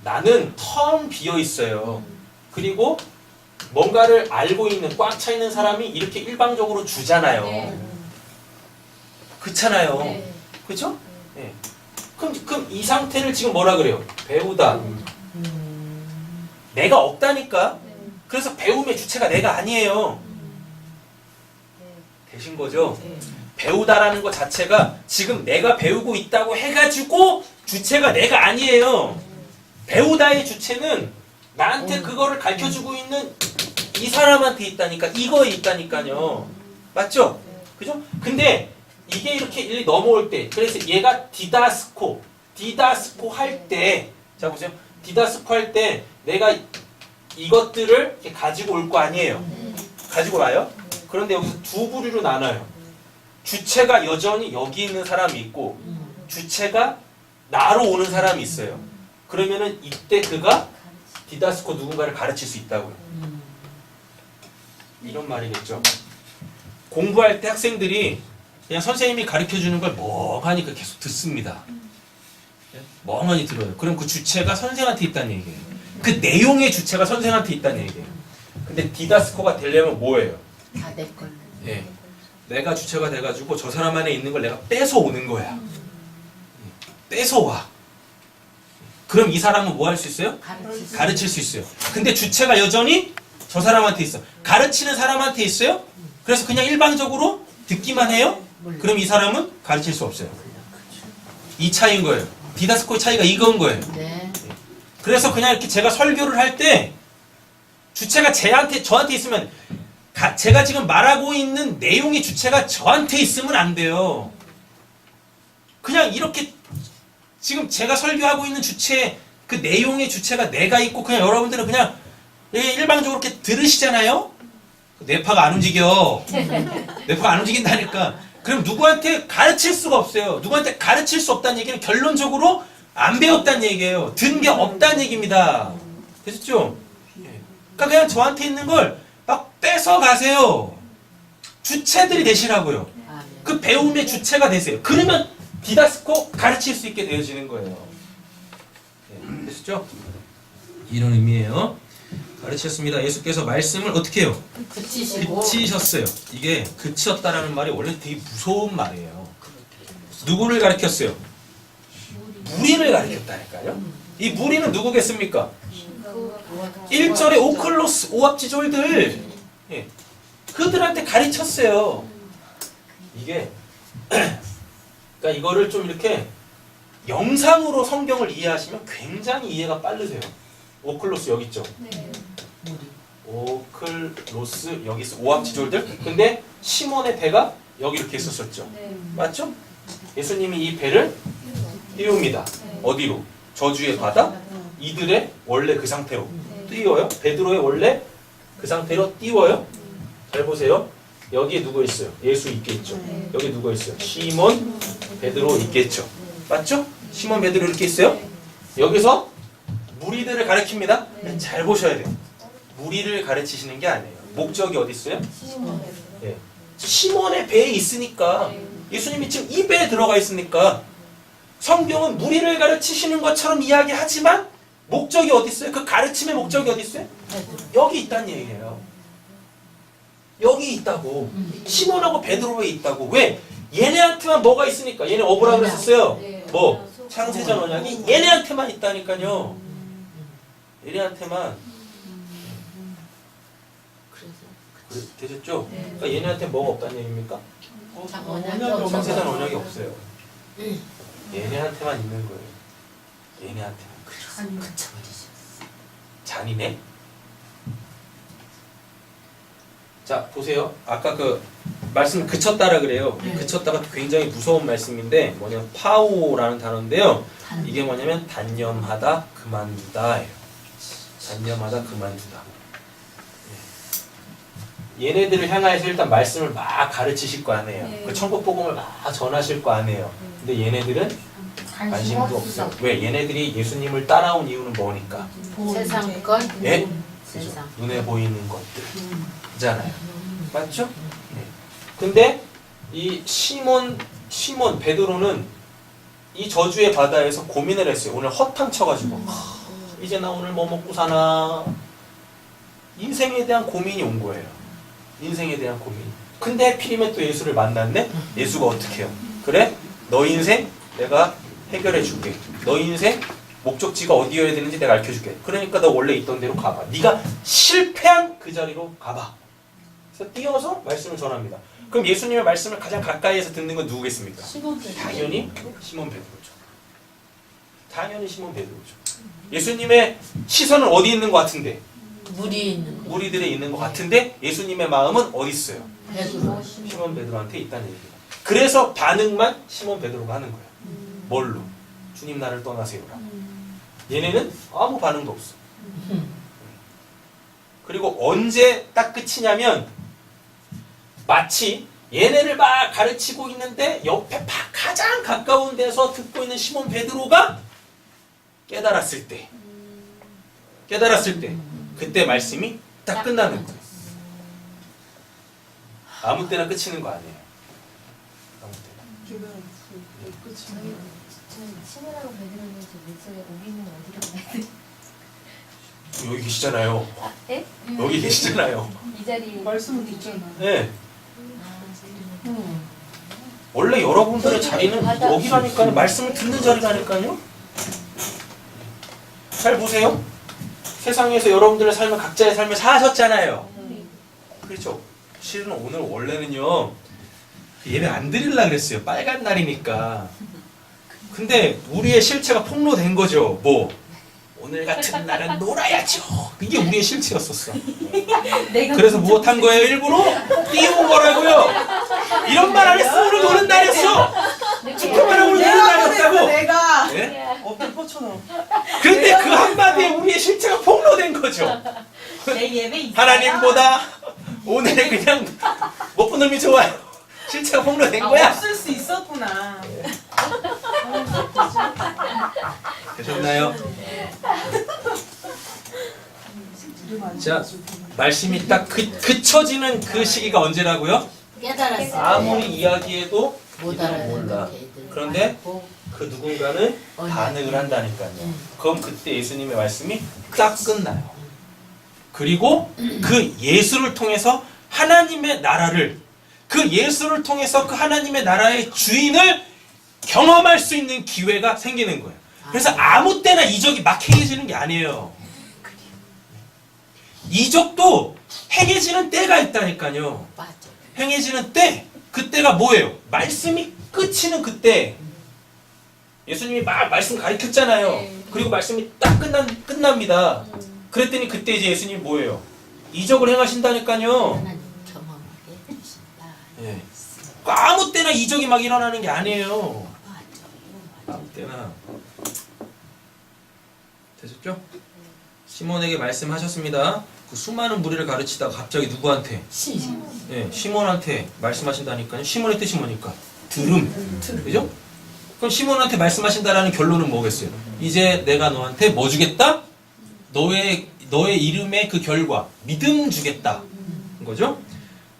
나는 텅 비어 있어요. 그리고 뭔가를 알고 있는, 꽉 차 있는 사람이 이렇게 일방적으로 주잖아요. 네. 그렇잖아요. 네. 그죠? 네. 그럼 이 상태를 지금 뭐라 그래요? 배우다. 내가 없다니까. 그래서 배움의 주체가 내가 아니에요. 되신 거죠? 배우다라는 것 자체가 지금 내가 배우고 있다고 해가지고 주체가 내가 아니에요. 배우다의 주체는 나한테 그거를 가르쳐주고 있는 이 사람한테 있다니까. 이거에 있다니까요. 맞죠? 그죠? 근데 이게 이렇게 일리 넘어올 때, 그래서 얘가 디다스코 할 때, 자 보세요. 디다스코 할 때 내가 이것들을 이렇게 가지고 올 거 아니에요. 가지고 와요. 그런데 여기서 두 부류로 나눠요. 주체가 여전히 여기 있는 사람이 있고 주체가 나로 오는 사람이 있어요. 그러면은 이때 그가 디다스코 누군가를 가르칠 수 있다고요. 이런 말이겠죠. 공부할 때 학생들이 그냥 선생님이 가르쳐주는 걸 멍하니 계속 듣습니다. 멍하니 들어요. 그럼 그 주체가 선생한테 있다는 얘기예요. 그 내용의 주체가 선생한테 있다는 얘기예요. 근데 디다스코가 되려면 뭐예요? 다 내 걸로. 예. 내가 주체가 돼가지고 저 사람 안에 있는 걸 내가 뺏어 오는 거야. 뺏어 와. 그럼 이 사람은 뭐 할 수 있어요? 가르칠 수 있어요. 근데 주체가 여전히 저 사람한테 있어. 가르치는 사람한테 있어요? 그래서 그냥 일방적으로 듣기만 해요? 그럼 이 사람은 가르칠 수 없어요. 이 차이인 거예요. 디다스코의 차이가 이건 거예요. 네. 그래서 그냥 이렇게 제가 설교를 할 때 주체가 저한테 있으면 제가 지금 말하고 있는 내용의 주체가 저한테 있으면 안 돼요. 그냥 이렇게 지금 제가 설교하고 있는 주체, 그 내용의 주체가 내가 있고 그냥 여러분들은 그냥 일방적으로 이렇게 들으시잖아요. 뇌파가 안 움직여. 뇌파가 안 움직인다니까. 그럼 누구한테 가르칠 수가 없어요. 누구한테 가르칠 수 없다는 얘기는 결론적으로 안 배웠다는 얘기예요. 든 게 없다는 얘기입니다. 되셨죠? 그러니까 그냥 저한테 있는 걸 막 뺏어 가세요. 주체들이 되시라고요. 아멘. 그 배움의 주체가 되세요. 그러면 디다스코 가르칠 수 있게 되어지는 거예요. 네, 되셨죠? 이런 의미예요. 가르쳤습니다. 예수께서 말씀을 어떻게 해요? 그치시고. 그치셨어요. 이게 그치었다라는 말이 원래 되게 무서운 말이에요. 누구를 가르쳤어요? 무리를 가르쳤다니까요. 이 무리는 누구겠습니까? 1절에 오클로스, 오합지졸들. 예. 그들한테 가르쳤어요. 이게 그러니까 이거를 좀 이렇게 영상으로 성경을 이해하시면 굉장히 이해가 빠르세요. 오클로스 여기 있죠. 오클로스 여기 있어. 오합지졸들. 근데 시몬의 배가 여기 이렇게 있었었죠. 맞죠? 예수님이 이 배를 띄웁니다. 어디로? 저주의 바다? 이들의 원래 그 상태로 띄워요. 베드로의 원래 그 상태로 띄워요. 잘 보세요. 여기에 누구 있어요? 예수 있겠죠. 여기 누구 있어요? 시몬, 베드로 있겠죠. 맞죠? 시몬, 베드로 이렇게 있어요. 여기서 무리들을 가르칩니다. 잘 보셔야 돼요. 무리를 가르치시는 게 아니에요. 목적이 어디 있어요? 네. 시몬의 배에 있으니까 예수님이 지금 이 배에 들어가 있으니까 성경은 무리를 가르치시는 것처럼 이야기하지만 목적이 어디 있어요? 그 가르침의 목적이 어디 있어요? 여기 있다는 얘기예요. 여기 있다고. 시몬하고 베드로에 있다고. 왜? 얘네한테만 뭐가 있으니까. 얘네 어부라 그랬었어요. 뭐? 창세전 언약이 얘네한테만 있다니까요. 얘네한테만. 되셨죠? 그러니까 얘네한테 뭐가 없다는 얘기입니까? 창세전 언약이 없어요. 얘네한테만 있는 거예요. 얘네한테만. 잔이네. 자 보세요. 아까 그 말씀 그쳤다라 그래요. 그쳤다가 굉장히 무서운 말씀인데 뭐냐면 파오라는 단어인데요. 이게 뭐냐면 단념하다 단념하다 그만두다. 얘네들을 향해서 일단 말씀을 막 가르치실 거 아니에요. 네. 그 천국 복음을 막 전하실 거 아니에요. 근데 얘네들은 관심도 없어. 왜? 얘네들이 예수님을 따라온 이유는 뭐니까? 세상 것, 예? 세상. 눈에 보이는 것들이잖아요. 맞죠? 네. 근데 이 시몬 베드로는 이 저주의 바다에서 고민을 했어요. 오늘 허탕 쳐가지고 이제 나 오늘 뭐 먹고 사나. 인생에 대한 고민이 온 거예요. 인생에 대한 고민. 근데 하필이면 또 예수를 만났네? 예수가 어떻게 해요? 그래? 너 인생 내가 해결해 줄게. 너 인생 목적지가 어디여야 되는지 내가 알려줄게. 그러니까 너 원래 있던 대로 가봐. 네가 실패한 그 자리로 가봐. 그래서 띄어서 말씀을 전합니다. 그럼 예수님의 말씀을 가장 가까이에서 듣는 건 누구겠습니까? 당연히 시몬 베드로죠. 당연히 시몬 베드로죠. 예수님의 시선은 어디 있는 것 같은데? 물이 있는 거. 무리들에 있는 것 같은데 예수님의 마음은 어디 있어요? 베드로. 시몬 베드로한테 있다는 얘기예요. 그래서 반응만 시몬 베드로가 하는 거예요. 뭘로? 주님 나를 떠나세요라. 얘네는 아무 반응도 없어. 그리고 언제 딱 끝이냐면 마치 얘네를 막 가르치고 있는데 옆에 가장 가까운 데서 듣고 있는 시몬 베드로가 깨달았을 때 그때 말씀이 딱 끝나는 거예요. 아무 때나 끝이는 거 아니에요. 아무 때나. 시몬하고 베드로는 저 물속에 우리는 어디로 가야 돼? 여기 계시잖아요. 예? 여기 계시잖아요. 이 자리 말씀을 듣잖아. 네. 원래 여러분들의 자리는 여기라니까요. 말씀을 듣는 자리라니까요. 잘 보세요. 세상에서 여러분들의 삶을 각자의 삶을 사셨잖아요. 그렇죠. 실은 오늘 원래는요 예배 안 드리려고 그랬어요. 빨간 날이니까. 근데 우리의 실체가 폭로된 거죠. 뭐 오늘 같은 날은 놀아야죠. 이게 우리의 실체였었어. 그래서 무엇한 거예요? 일부러 띄운 거라고요. 이런 말 안 했으면 오늘 노는 날이었어. 투표만 하고 노는 날이었다고. 내가 예? 어깨 뻗쳐놓어. 근데 그 한마디에 우리의 실체가 폭로된 거죠. 내 예배 있어요? 하나님보다 오늘 그냥 못 보는 놈이 좋아요. 실체가 폭로된 거야. 없을 수 있었구나. 되셨나요? 자, 말씀이 딱 그쳐지는 그 시기가 언제라고요? 깨달았어. 아무리 이야기해도 못 이들은 알아듣는 몰라. 애들. 그런데 그 누군가는 반응을 한다니까요. 그럼 그때 예수님의 말씀이 딱 끝나요. 그리고 그 예수를 통해서 하나님의 나라를, 그 예수를 통해서 그 하나님의 나라의 주인을 경험할 수 있는 기회가 생기는 거예요. 그래서 아무 때나 이적이 막 행해지는 게 아니에요. 이적도 행해지는 때가 있다니까요. 맞아. 행해지는 때, 그때가 뭐예요? 말씀이 끝이는 그때. 예수님이 막 말씀 가르쳤잖아요. 그리고 말씀이 딱 끝납니다. 그랬더니 그때 이제 예수님이 뭐예요? 이적을 행하신다니까요. 하나님 경험하게 해주신다. 예. 아무 때나 이적이 막 일어나는 게 아니에요. 맞아요. 아무 때나. 되셨죠? 시몬에게 말씀하셨습니다. 그 수많은 무리를 가르치다가 갑자기 누구한테? 예, 시몬한테 말씀하신다니까요. 시몬의 뜻이 뭐니까? 들음. 그죠? 그럼 시몬한테 말씀하신다라는 결론은 뭐겠어요? 이제 내가 너한테 뭐 주겠다? 너의 이름의 그 결과, 믿음 주겠다. 거죠?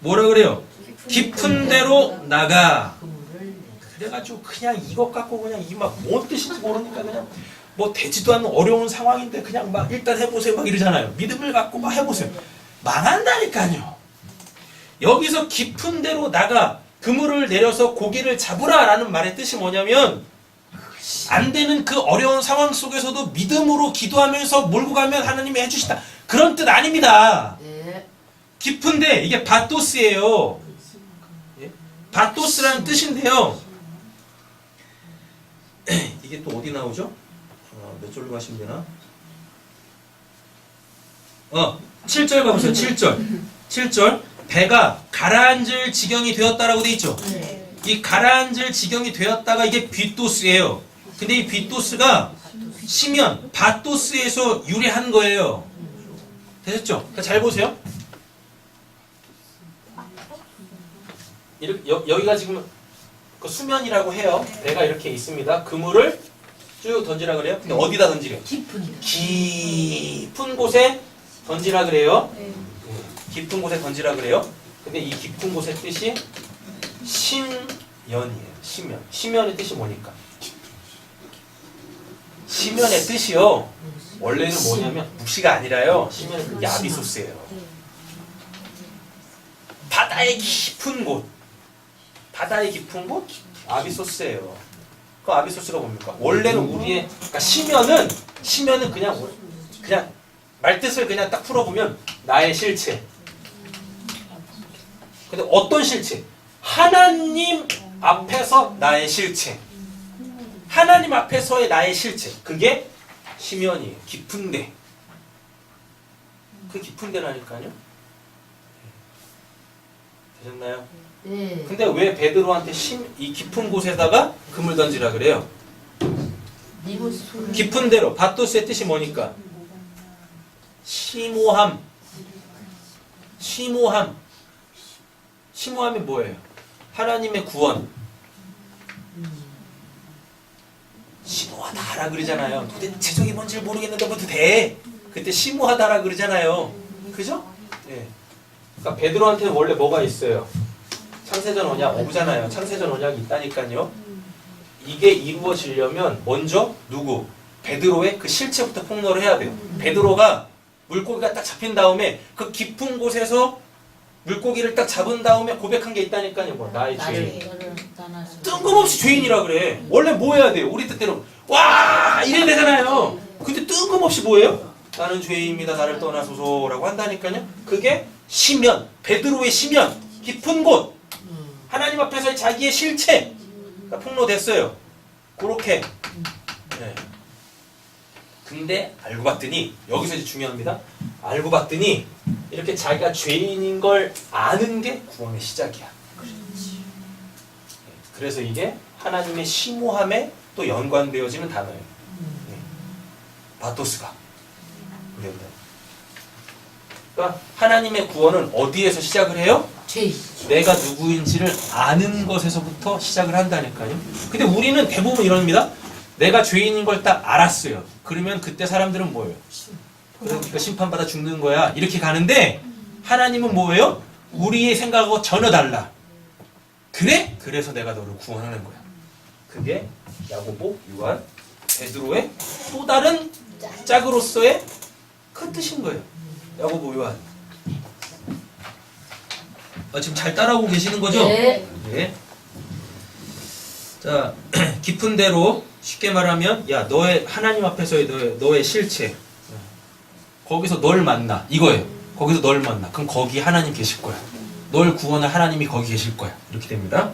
뭐라 그래요? 깊은 데로 나가. 그물을 그래가지고 그냥 이것 갖고 그냥 이 막 뭔 뜻인지 모르니까 그냥 뭐 되지도 않는 어려운 상황인데 그냥 막 일단 해보세요 막 이러잖아요. 믿음을 갖고 막 해보세요. 망한다니까요. 여기서 깊은 데로 나가 그물을 내려서 고기를 잡으라라는 말의 뜻이 뭐냐면 안 되는 그 어려운 상황 속에서도 믿음으로 기도하면서 몰고 가면 하나님이 해주시다. 그런 뜻 아닙니다. 네. 깊은데 이게 바토스예요. 예? 바토스라는 뜻인데요. 이게 또 어디 나오죠? 몇 절로 가시면 되나? 7절 가보세요. 7절. 배가 가라앉을 지경이 되었다라고 돼 있죠. 네. 이 가라앉을 지경이 되었다가 이게 빗도스예요. 근데 이 빗도스가 시면 바토스에서 유래한 거예요. 되셨죠? 잘 보세요. 이렇게 여기가 지금 그 수면이라고 해요. 배가 이렇게 있습니다. 그물을 쭉 던지라 그래요. 근데 어디다 던지래요? 깊은 깊은 곳에 던지라 그래요. 네. 깊은 곳에 던지라 그래요. 근데 이 깊은 곳의 뜻이 심연이에요. 심연. 심연의 뜻이 뭐니까? 심연의 뜻이요. 원래는 뭐냐면 묵시가 아니라요. 심연은 그 야비소스예요. 바다의 깊은 곳. 바다의 깊은 곳? 아비소스예요. 그 아비소스가 뭡니까? 원래는 우리의 그러니까 심연은 그냥 말뜻을 그냥 딱 풀어보면 나의 실체. 근데 어떤 실체? 하나님 앞에서 나의 실체. 하나님 앞에서의 나의 실체. 그게 심연이에요. 깊은데. 그 깊은데라니까요. 되셨나요? 네. 근데 왜 베드로한테 이 깊은 곳에다가 금을 던지라 그래요? 네 모습을 깊은 데로. 바토스의 뜻이 뭐니까? 심오함. 심오함. 심오함이 뭐예요? 하나님의 구원. 심오하다라 그러잖아요. 도대체 저게 뭔지를 모르겠는데 뭐도 돼. 그때 심오하다라 그러잖아요. 그죠? 예. 그러니까 베드로한테는 원래 뭐가 있어요? 창세전 언약 오잖아요. 창세전 언약이 있다니까요. 이게 이루어지려면 먼저 누구? 베드로의 그 실체부터 폭로를 해야 돼요. 베드로가 물고기가 딱 잡힌 다음에 그 깊은 곳에서 물고기를 딱 잡은 다음에 고백한 게 있다니까요. 뭐 나의 죄. 나를 떠나서 뜬금없이 죄인이라 그래. 원래 뭐 해야 돼요? 우리 뜻대로 와 이래야 되잖아요. 근데 뜬금없이 뭐예요? 나는 죄인입니다. 나를 떠나소서라고 한다니까요. 그게 심연, 베드로의 심연, 깊은 곳. 하나님 앞에서의 자기의 실체가 폭로됐어요. 그렇게. 네. 근데 알고 봤더니 여기서 이제 중요합니다. 알고 봤더니 이렇게 자기가 죄인인 걸 아는 게 구원의 시작이야. 그래서 이게 하나님의 심오함에 또 연관되어지는 단어예요. 바토스가. 그러니까 하나님의 구원은 어디에서 시작을 해요? 죄. 내가 누구인지를 아는 것에서부터 시작을 한다니까요. 근데 우리는 대부분 이럽니다. 내가 죄인인 걸 딱 알았어요. 그러면 그때 사람들은 뭐예요? 그러니까 심판받아 죽는 거야. 이렇게 가는데 하나님은 뭐예요? 우리의 생각하고 전혀 달라. 그래? 그래서 내가 너를 구원하는 거야. 그게 야고보, 요한, 베드로의 또 다른 짝으로서의 큰 뜻인 거예요. 야고보, 요한. 지금 잘 따라오고 계시는 거죠? 네. 네. 자, 깊은 데로 쉽게 말하면 야 너의 하나님 앞에서의 너의 실체 거기서 널 만나 이거예요. 거기서 널 만나. 그럼 거기 하나님 계실 거야. 널 구원할 하나님이 거기 계실 거야. 이렇게 됩니다.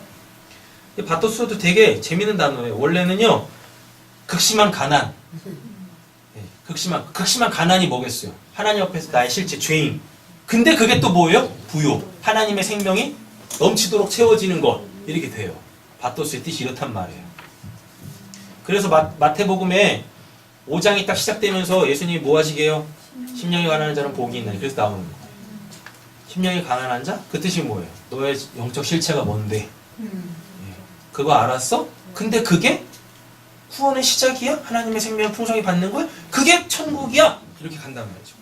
바토스도 되게 재밌는 단어예요. 원래는요 극심한 가난. 네, 극심한 가난이 뭐겠어요? 하나님 앞에서 나의 실체 죄인. 근데 그게 또 뭐예요? 부요. 하나님의 생명이 넘치도록 채워지는 것. 이렇게 돼요. 바토스의 뜻이 이렇단 말이에요. 그래서 마태복음에 5장이 딱 시작되면서 예수님이 뭐 하시게요? 심령이 가난한 자는 복이 있나니. 그래서 나오는 거예요. 심령이 가난한 자? 그 뜻이 뭐예요? 너의 영적 실체가 뭔데? 그거 알았어? 근데 그게 구원의 시작이야? 하나님의 생명 풍성히 받는 거야? 그게 천국이야? 이렇게 간단 말이죠.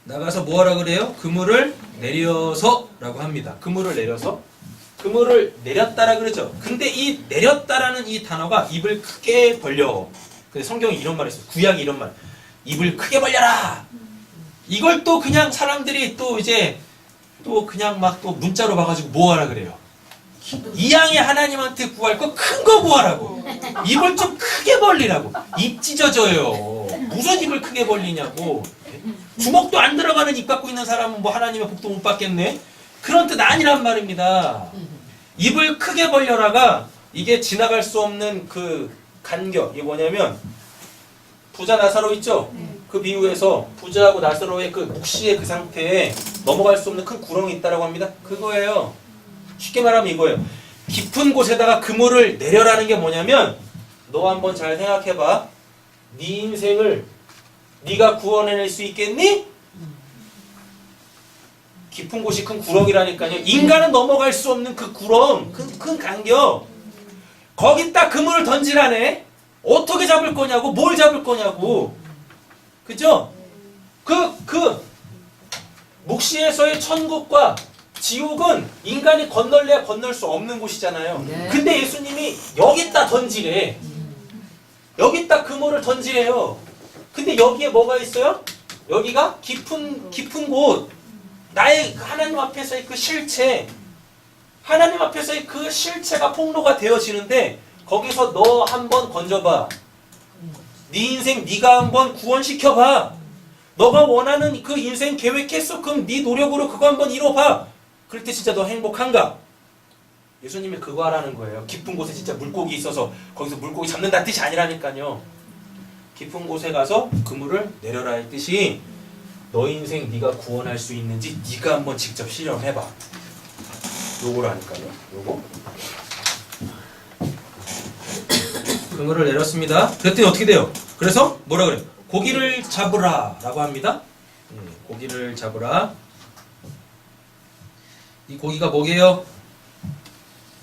나가서 뭐 하라 그래요? 그물을 내려서 라고 합니다. 그물을 내려서 그물을 내렸다라 그러죠. 근데 이 내렸다라는 이 단어가 입을 크게 벌려. 근데 성경이 이런 말을 했어요. 구약이 이런 말. 입을 크게 벌려라. 이걸 또 그냥 사람들이 또 이제 또 그냥 막 또 문자로 봐가지고 뭐 하라 그래요. 이양의 하나님한테 구할 거 큰 거 구하라고. 입을 좀 크게 벌리라고. 입 찢어져요. 무슨 입을 크게 벌리냐고. 주먹도 안 들어가는 입 갖고 있는 사람은 뭐 하나님의 복도 못 받겠네. 그런 뜻 아니란 말입니다. 입을 크게 벌려라가 이게 지나갈 수 없는 그 간격. 이게 뭐냐면 부자 나사로 있죠? 그 비유에서 부자하고 나사로의 그 묵시의 그 상태에 넘어갈 수 없는 큰 구렁이 있다라고 합니다. 그거예요. 쉽게 말하면 이거예요. 깊은 곳에다가 그물을 내려라는 게 뭐냐면 너 한번 잘 생각해봐. 네 인생을 네가 구원해낼 수 있겠니? 깊은 곳이 큰 구렁이라니까요. 인간은 넘어갈 수 없는 그 구렁, 큰 간격. 거기다 그물을 던지라네. 어떻게 잡을 거냐고, 뭘 잡을 거냐고. 그죠? 묵시에서의 천국과 지옥은 인간이 건널래야 건널 수 없는 곳이잖아요. 네. 근데 예수님이 여기다 던지래. 여기다 그물을 던지래요. 근데 여기에 뭐가 있어요? 여기가 깊은 곳. 나의 하나님 앞에서의 그 실체. 하나님 앞에서의 그 실체가 폭로가 되어지는데 거기서 너 한번 건져봐. 네 인생 네가 한번 구원시켜봐. 너가 원하는 그 인생 계획했어. 그럼 네 노력으로 그거 한번 이뤄봐. 그럴 때 진짜 너 행복한가? 예수님이 그거 하라는 거예요. 깊은 곳에 진짜 물고기 있어서 거기서 물고기 잡는다는 뜻이 아니라니까요. 깊은 곳에 가서 그물을 내려라 의 뜻이 너 인생 네가 구원할 수 있는지 네가 한번 직접 실험해봐. 요거라니까요. 요거. 그물을 내렸습니다. 그랬더니 어떻게 돼요? 그래서 뭐라 그래요? 고기를 잡으라 라고 합니다. 고기를 잡으라. 이 고기가 뭐게요?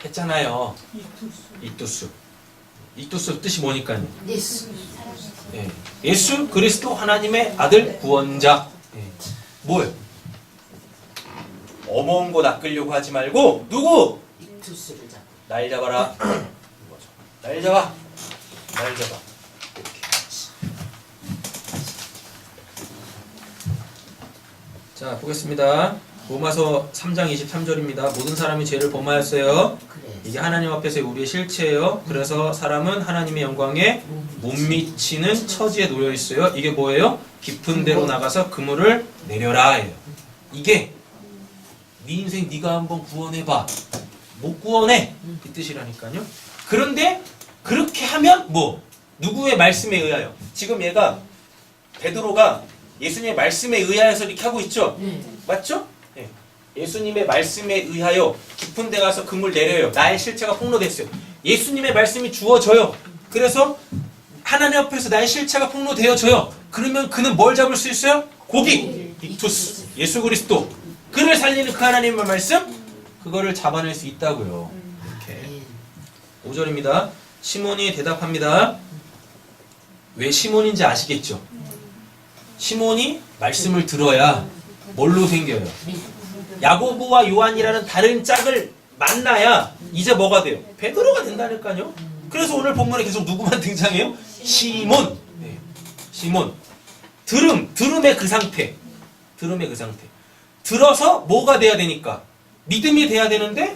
했잖아요. 익두스. 익두스 뜻이 뭐니까요? 예수. 예수 그리스도 하나님의 아들 구원자. 뭐예요? 어머운 거 낚으려고 하지 말고 누구? 익투스를 잡고. 날 잡아라. 날 잡아. 날 잡아. 자, 보겠습니다. 로마서 3장 23절입니다. 모든 사람이 죄를 범하였어요. 그래. 이게 하나님 앞에서의 우리의 실체예요. 그래서 사람은 하나님의 영광에 못 미치는 처지에 놓여 있어요. 이게 뭐예요? 깊은 데로 나가서 그물을 내려라예요. 이게 네 인생 네가 한번 구원해봐. 못 구원해. 이 뜻이라니까요. 그런데 그렇게 하면 뭐? 누구의 말씀에 의하여? 지금 얘가 베드로가 예수님의 말씀에 의하여서 이렇게 하고 있죠? 맞죠? 예수님의 말씀에 의하여 깊은 데 가서 그물 내려요. 나의 실체가 폭로됐어요. 예수님의 말씀이 주어져요. 그래서 하나님 앞에서 나의 실체가 폭로되어져요. 그러면 그는 뭘 잡을 수 있어요? 고기! 익투스. 예수 그리스도. 그를 살리는 그 하나님의 말씀? 그거를 잡아낼 수 있다고요. 이렇게. 5절입니다. 시몬이 대답합니다. 왜 시몬인지 아시겠죠? 시몬이 말씀을 들어야 뭘로 생겨요? 야고보와 요한이라는 다른 짝을 만나야 이제 뭐가 돼요? 베드로가 된다니까요. 그래서 오늘 본문에 계속 누구만 등장해요? 시몬. 시몬. 들음의 그 상태. 들음의 그 상태. 들어서 뭐가 돼야 되니까? 믿음이 돼야 되는데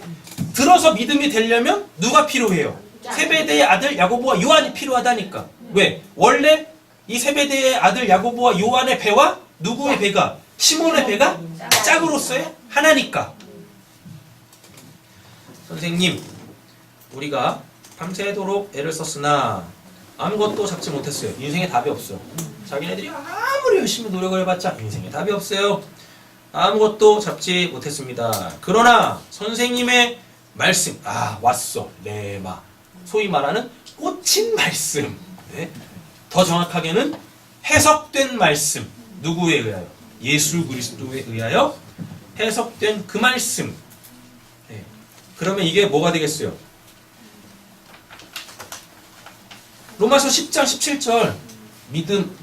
들어서 믿음이 되려면 누가 필요해요? 세베대의 아들 야고보와 요한이 필요하다니까. 왜? 원래 이 세베대의 아들 야고보와 요한의 배와 누구의 배가? 시몬의 배가 짝으로서의 하나니까. 선생님, 우리가 밤새도록 애를 썼으나 아무것도 잡지 못했어요. 인생에 답이 없어. 자기네들이 아무리 열심히 노력을 해봤자 인생에 답이 없어요. 아무것도 잡지 못했습니다. 그러나 선생님의 말씀, 왔어, 레마. 소위 말하는 꽂힌 말씀. 더 정확하게는 해석된 말씀. 누구에 의하여? 예수 그리스도에 의하여 해석된 그 말씀. 그러면 이게 뭐가 되겠어요? 로마서 10장 17절.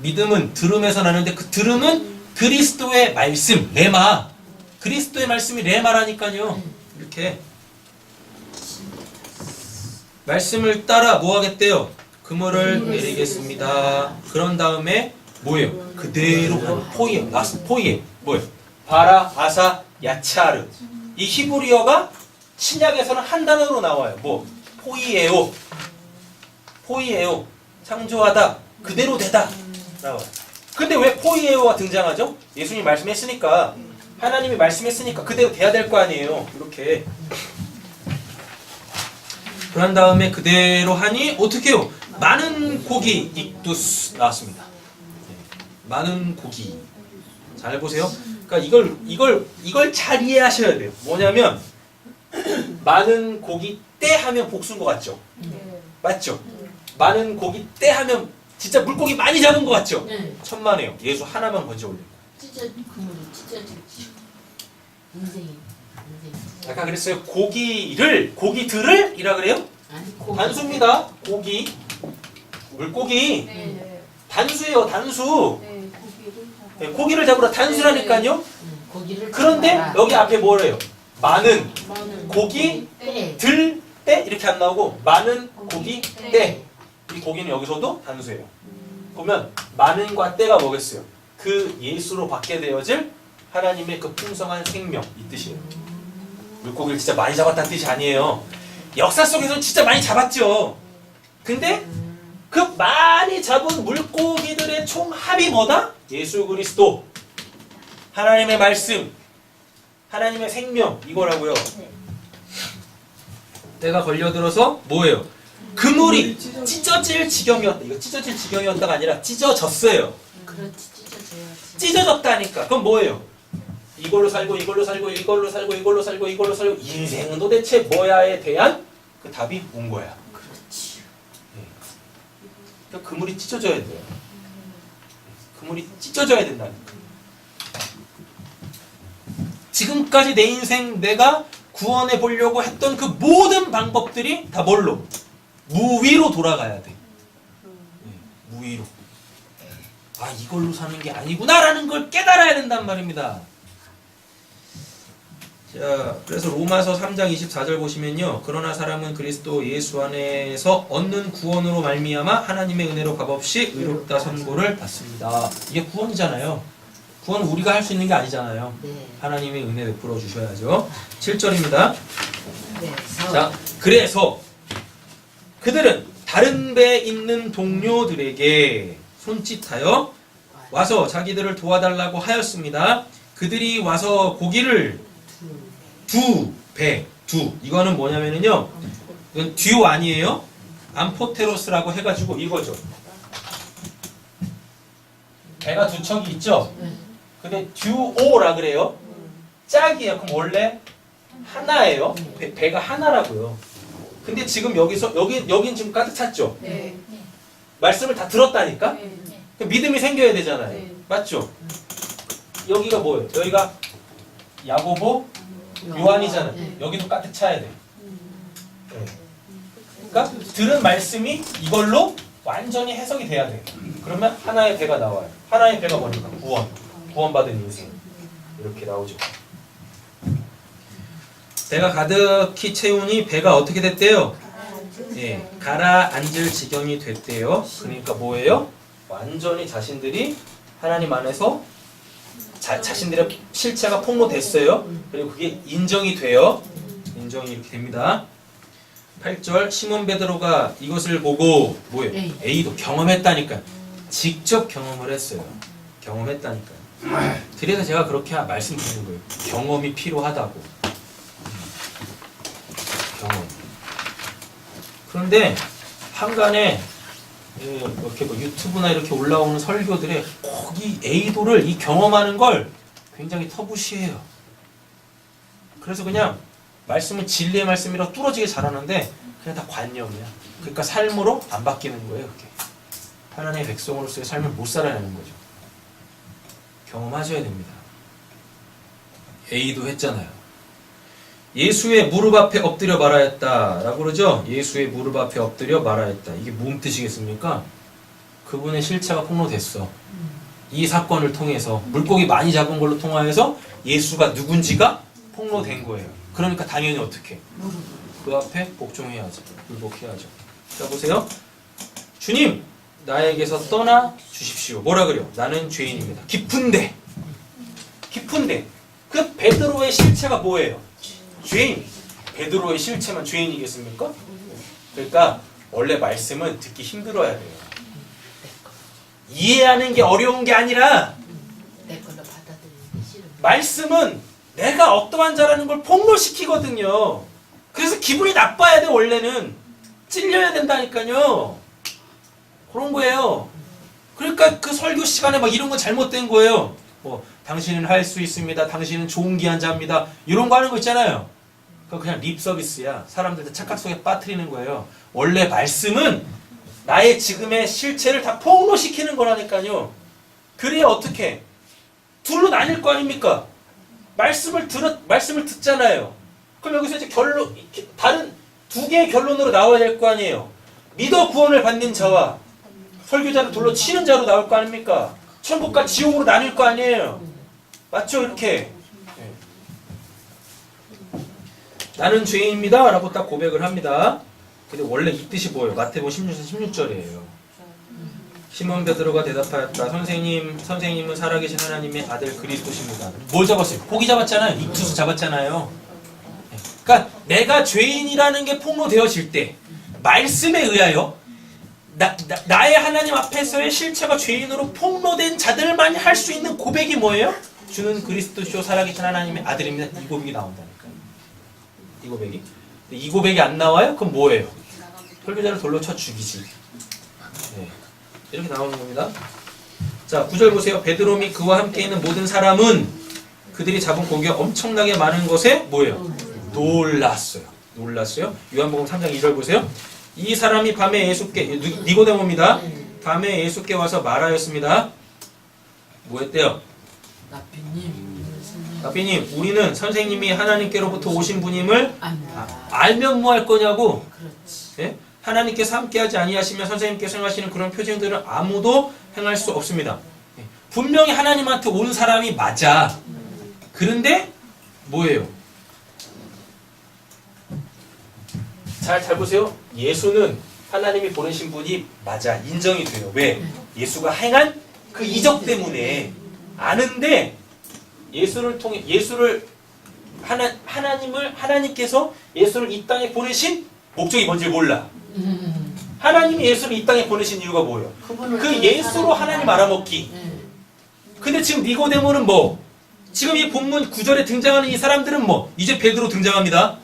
믿음은 들음에서 나는데 그 들음은 그리스도의 말씀, 레마. 그리스도의 말씀이 레마라니까요. 이렇게 말씀을 따라 뭐 하겠대요? 그물을 내리겠습니다. 그런 다음에 뭐예요? 그대로 하는 포이에, 포이에 뭐예요? 바라, 아사, 야차르. 이 히브리어가 신약에서는 한 단어로 나와요. 뭐? 포이에오. 포이에오. 창조하다. 그대로 되다. 나와요. 근데 왜 포이에오가 등장하죠? 예수님이 말씀했으니까, 하나님이 말씀했으니까 그대로 돼야 될 거 아니에요. 이렇게. 그런 다음에 그대로 하니 어떻게 해요? 많은 고기 익두스 나왔습니다. 많은 고기. 잘 보세요. 그러니까 이걸 잘 이해하셔야 돼요. 뭐냐면 많은 고기 때 하면 복수인 것 같죠? 맞죠? 많은 고기 때 하면 진짜 물고기 많이 잡은 것 같죠? 네. 천만에요. 예수 하나만 건져 올려요. 찢어 그물이 찢어지지. 인생이 아까 그랬어요. 고기들을 이라 그래요? 아니 고기. 단수입니다. 고기. 물고기. 네. 단수예요. 단수. 네. 고기를 잡아. 네, 고기를 잡으러 단수라니까요. 고기를 그런데 잡아라. 여기 앞에 뭐래요? 많은 많은 고기, 때. 들, 때 이렇게 안 나오고 많은 고기, 때. 이 고기는 여기서도 단수예요. 보면 많은과 때가 뭐겠어요? 그 예수로 받게 되어질 하나님의 그 풍성한 생명 이 뜻이에요. 물고기를 진짜 많이 잡았다는 뜻이 아니에요. 역사 속에서는 진짜 많이 잡았죠. 근데 그 많이 잡은 물고기들의 총합이 뭐다? 예수 그리스도, 하나님의 말씀, 하나님의 생명 이거라고요. 때가 걸려들어서 뭐예요? 그물이 찢어질 지경이었다. 이거 찢어질 지경이었다가 아니라 찢어졌어요. 그렇지 찢어져야지. 찢어졌다니까. 그럼 뭐예요? 이걸로 살고 이걸로 살고 이걸로 살고 이걸로 살고 이걸로 살고 인생은 도대체 뭐야에 대한 그 답이 온 거야. 그렇지. 그러니까 그물이 찢어져야 돼요. 그물이 찢어져야 된다니까. 지금까지 내 인생 내가 구원해 보려고 했던 그 모든 방법들이 다 뭘로? 무위로 돌아가야 돼. 무위로. 아, 이걸로 사는 게 아니구나라는 걸 깨달아야 된단 말입니다. 자, 그래서 로마서 3장 24절 보시면요. 그러나 사람은 그리스도 예수 안에서 얻는 구원으로 말미암아 하나님의 은혜로 값없이 의롭다 선고를 받습니다. 이게 구원이잖아요. 구원은 우리가 할 수 있는 게 아니잖아요. 네. 하나님의 은혜 베풀어 주셔야죠. 7절입니다. 네. 자, 그래서 그들은 다른 배에 있는 동료들에게 손짓하여 와서 자기들을 도와달라고 하였습니다. 그들이 와서 고기를 두 이거는 뭐냐면은요, 이건 듀 아니에요. 암포테로스라고 해가지고 이거죠. 배가 두 척이 있죠. 근데 듀오라 그래요. 짝이에요. 그럼 원래 하나예요. 배가 하나라고요. 근데 지금 여긴 지금 가득 찼죠. 네. 말씀을 다 들었다니까. 네. 그 믿음이 생겨야 되잖아요. 네. 맞죠? 여기가 뭐예요? 여기가 야고보, 요한이잖아요. 네. 여기도 가득 차야 돼. 네. 그러니까 들은 말씀이 이걸로 완전히 해석이 돼야 돼. 그러면 하나의 배가 나와요. 하나의 배가 뭐니까? 구원받은 인생. 이렇게 나오죠. 배가 가득히 채우니 배가 어떻게 됐대요? 예, 가라앉을 지경이 됐대요. 그러니까 뭐예요? 완전히 자신들이 하나님 안에서 자신들의 실체가 폭로됐어요. 그리고 그게 인정이 돼요. 인정이 이렇게 됩니다. 8절 시몬 베드로가 이것을 보고 뭐예요? A도 경험했다니까. 직접 경험을 했어요. 경험했다니까요. 그래서 제가 그렇게 말씀드리는 거예요. 경험이 필요하다고. 경험. 그런데 한간에 이렇게 뭐 유튜브나 이렇게 올라오는 설교들에 꼭 이 A도를 이 경험하는 걸 굉장히 터부시해요. 그래서 그냥 말씀은 진리의 말씀이라 뚫어지게 잘하는데 그냥 다 관념이야. 그러니까 삶으로 안 바뀌는 거예요. 그게. 하나님의 백성으로서의 삶을 못 살아내는 거죠. 경험하셔야 됩니다. A도 했잖아요. 예수의 무릎 앞에 엎드려 말하였다 라고 그러죠. 예수의 무릎 앞에 엎드려 말하였다. 이게 뭔 뜻이겠습니까? 그분의 실체가 폭로됐어. 이 사건을 통해서 물고기 많이 잡은 걸로 통하여서 예수가 누군지가 폭로된 거예요. 그러니까 당연히 어떻게? 그 앞에 복종해야죠. 굴복해야죠. 자, 보세요. 주님, 나에게서 떠나 주십시오. 뭐라 그래요? 나는 죄인입니다. 깊은데 그 베드로의 실체가 뭐예요? 죄인. 베드로의 실체만 죄인이겠습니까? 그러니까 원래 말씀은 듣기 힘들어야 돼요. 이해하는 게 어려운 게 아니라 내 걸로 받아들이는 게 싫은. 말씀은 내가 어떠한 자라는 걸 폭로시키거든요. 그래서 기분이 나빠야 돼. 원래는 찔려야 된다니까요. 그런 거예요. 그러니까 그 설교 시간에 막 이런 건 잘못된 거예요. 뭐 당신은 할 수 있습니다. 당신은 좋은 귀한 자입니다. 이런 거 하는 거 있잖아요. 그거 그냥 립 서비스야. 사람들 착각 속에 빠뜨리는 거예요. 원래 말씀은 나의 지금의 실체를 다 폭로시키는 거라니까요. 그래야 어떻게? 둘로 나뉠 거 아닙니까? 말씀을 듣잖아요. 그럼 여기서 이제 결론, 다른 두 개의 결론으로 나와야 될 거 아니에요. 믿어 구원을 받는 자와 설교자를 둘러 치는 자로 나올 거 아닙니까? 천국과 지옥으로 나뉠 거 아니에요. 맞죠? 이렇게. 나는 죄인입니다 라고 딱 고백을 합니다. 근데 원래 이 뜻이 뭐예요? 마태복음 16절이에요. 시몬 베드로가 대답하였다. 선생님은 살아계신 하나님의 아들 그리스도십니다. 뭘 잡았어요? 고기 잡았잖아요. 입투수 잡았잖아요. 그러니까 내가 죄인이라는 게 폭로되어질 때 말씀에 의하여 나의 하나님 앞에서의 실체가 죄인으로 폭로된 자들만 할 수 있는 고백이 뭐예요? 주는 그리스도시요 살아계신 하나님의 아들입니다. 이 고백이 나온다니까요. 이 고백이. 이 고백이 안 나와요? 그럼 뭐예요? 설교자를 돌로 쳐 죽이지. 네. 이렇게 나오는 겁니다. 자, 9절 보세요. 베드로 및 그와 함께 있는 모든 사람은 그들이 잡은 고기가 엄청나게 많은 것에 뭐예요? 놀랐어요. 요한복음 3장 2절 보세요. 이 사람이 밤에 예수께, 니고데모입니다. 밤에 예수께 와서 말하였습니다. 뭐 했대요? 라삐님, 우리는 선생님이 하나님께로부터 오신 분임을 알면 뭐 할 거냐고. 예? 하나님께서 함께하지 아니하시면 선생님께서 행하시는 그런 표징들은 아무도 행할 수 없습니다. 예. 분명히 하나님한테 온 사람이 맞아. 그런데 뭐예요? 잘 보세요. 예수는 하나님이 보내신 분이 맞아. 인정이 돼요. 왜? 예수가 행한 그 이적 때문에. 아는데 하나님께서 예수를 이 땅에 보내신 목적이 뭔지 몰라. 하나님이 예수를 이 땅에 보내신 이유가 뭐예요? 그 예수로 하나님 알아먹기. 근데 지금 니고데모는 뭐? 지금 이 본문 9절에 등장하는 이 사람들은 뭐? 이제 베드로 등장합니다.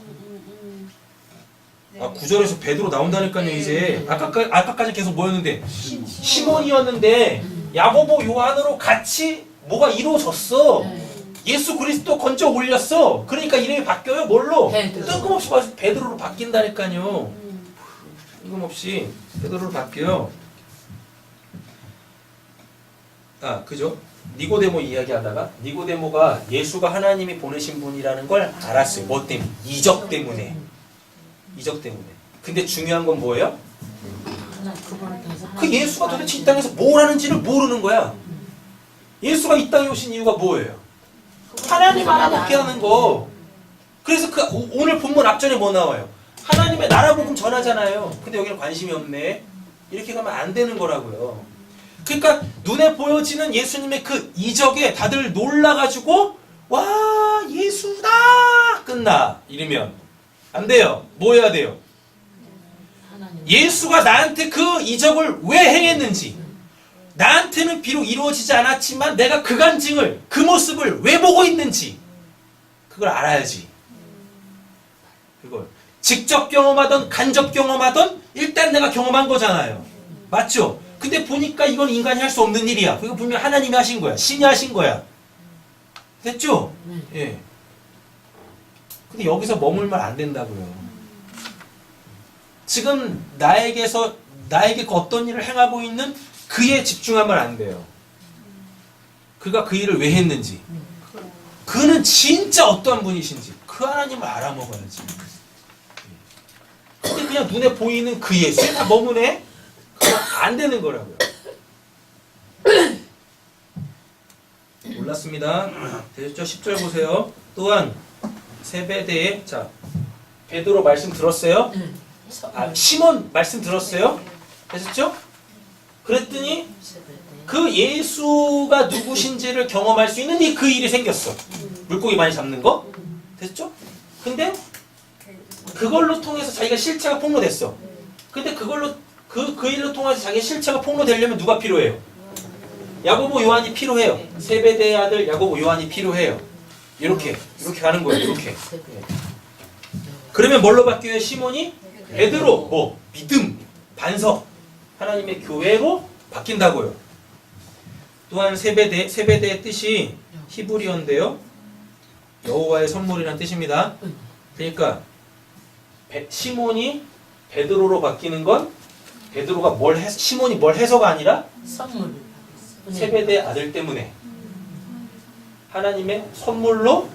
아, 9절에서 베드로 나온다니까요. 이제 아까까지 계속 뭐였는데? 시몬이었는데 야고보 요한으로 같이 뭐가 이루어졌어. 예수 그리스도 건져 올렸어. 그러니까 이름이 바뀌어요. 뭘로? 뜬금없이 베드로로 바뀐다니까요. 뜬금없이 베드로로 바뀌어요. 아, 그죠? 니고데모 이야기하다가 니고데모가 예수가 하나님이 보내신 분이라는 걸 알았어요. 뭐 때문에? 이적 때문에. 근데 중요한 건 뭐예요? 그 예수가 도대체 이 땅에서 뭘 하는지를 모르는 거야. 예수가 이 땅에 오신 이유가 뭐예요? 하나님 알아먹게 하는 거. 그래서 그 오늘 본문 앞전에 뭐 나와요? 하나님의 나라 복음 전하잖아요. 근데 여기는 관심이 없네. 이렇게 가면 안 되는 거라고요. 그러니까 눈에 보여지는 예수님의 그 이적에 다들 놀라가지고 와 예수다 끝나 이러면 안 돼요. 뭐 해야 돼요? 예수가 나한테 그 이적을 왜 행했는지, 나한테는 비록 이루어지지 않았지만 내가 그 간증을, 그 모습을 왜 보고 있는지 그걸 알아야지. 그걸 직접 경험하던 간접 경험하던 일단 내가 경험한 거잖아요. 맞죠? 근데 보니까 이건 인간이 할 수 없는 일이야. 그거 분명 하나님이 하신 거야. 신이 하신 거야. 됐죠? 예. 근데 여기서 머물면 안 된다고요. 지금 나에게 그 어떤 일을 행하고 있는 그에 집중하면 안 돼요. 그가 그 일을 왜 했는지, 그는 진짜 어떠한 분이신지 그 하나님을 알아먹어야지. 근데 그냥 눈에 보이는 그 예수에 다 머무네? 그건 안 되는 거라고요. 몰랐습니다. 되셨죠? 10절 보세요. 또한 세베대에, 자, 베드로 말씀 들었어요? 아, 시몬 말씀 들었어요? 되셨죠? 그랬더니 그 예수가 누구신지를 경험할 수 있는 그 일이 생겼어. 물고기 많이 잡는 거? 됐죠? 근데 그걸로 통해서 자기가 실체가 폭로됐어. 근데 그걸로 그 일로 통해서 자기 실체가 폭로되려면 누가 필요해요? 야고보 요한이 필요해요. 세베대의 아들 야고보 요한이 필요해요. 이렇게 가는 거예요. 이렇게. 그러면 뭘로 바뀌어요? 시몬이 베드로, 뭐 믿음, 반석, 하나님의 교회로 바뀐다고요. 또한 세베대의 뜻이 히브리어인데요, 여호와의 선물이라는 뜻입니다. 그러니까 시몬이 베드로로 바뀌는 건 베드로가 시몬이 뭘 해서가 아니라 세베대의 아들 때문에 하나님의 선물로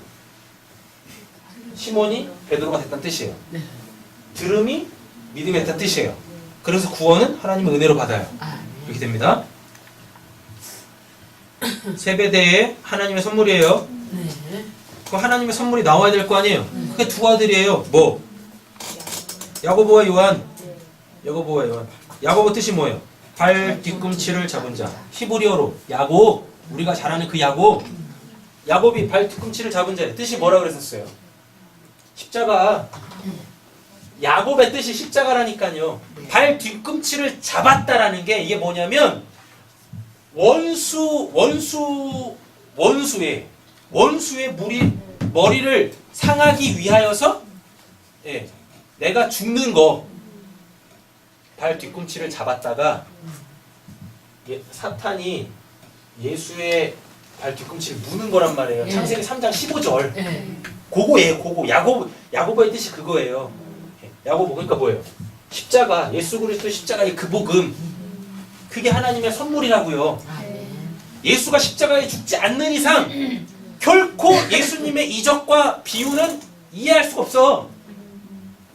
시몬이 베드로가 됐다는 뜻이에요. 네. 들음이 믿음이 됐다는 뜻이에요. 그래서 구원은 하나님의 은혜로 받아요. 아, 이렇게 됩니다. 세배대의 하나님의 선물이에요. 네. 그 하나님의 선물이 나와야 될 거 아니에요. 그게 두 아들이에요. 뭐? 야고보와 요한. 야고보와 요한. 야고보 뜻이 뭐예요? 발 뒤꿈치를 잡은 자. 히브리어로 야곱. 우리가 잘 아는 그 야곱. 야곱이 발 뒤꿈치를 잡은 자의 뜻이 뭐라 그랬었어요? 십자가. 야곱의 뜻이 십자가라니까요. 발 뒤꿈치를 잡았다라는 게 이게 뭐냐면 원수의 머리를 상하기 위하여서 예, 내가 죽는 거 발 뒤꿈치를 잡았다가 사탄이 예수의 발 뒤꿈치를 무는 거란 말이에요. 예. 창세기 3장 15절. 네. 그거예요. 그거. 야고보의 뜻이 그거예요. 야고보 그러니까 뭐예요? 십자가, 예수 그리스도 십자가의 그 복음. 그게 하나님의 선물이라고요. 아멘. 예수가 십자가에 죽지 않는 이상 결코 예수님의 이적과 비유는 이해할 수가 없어.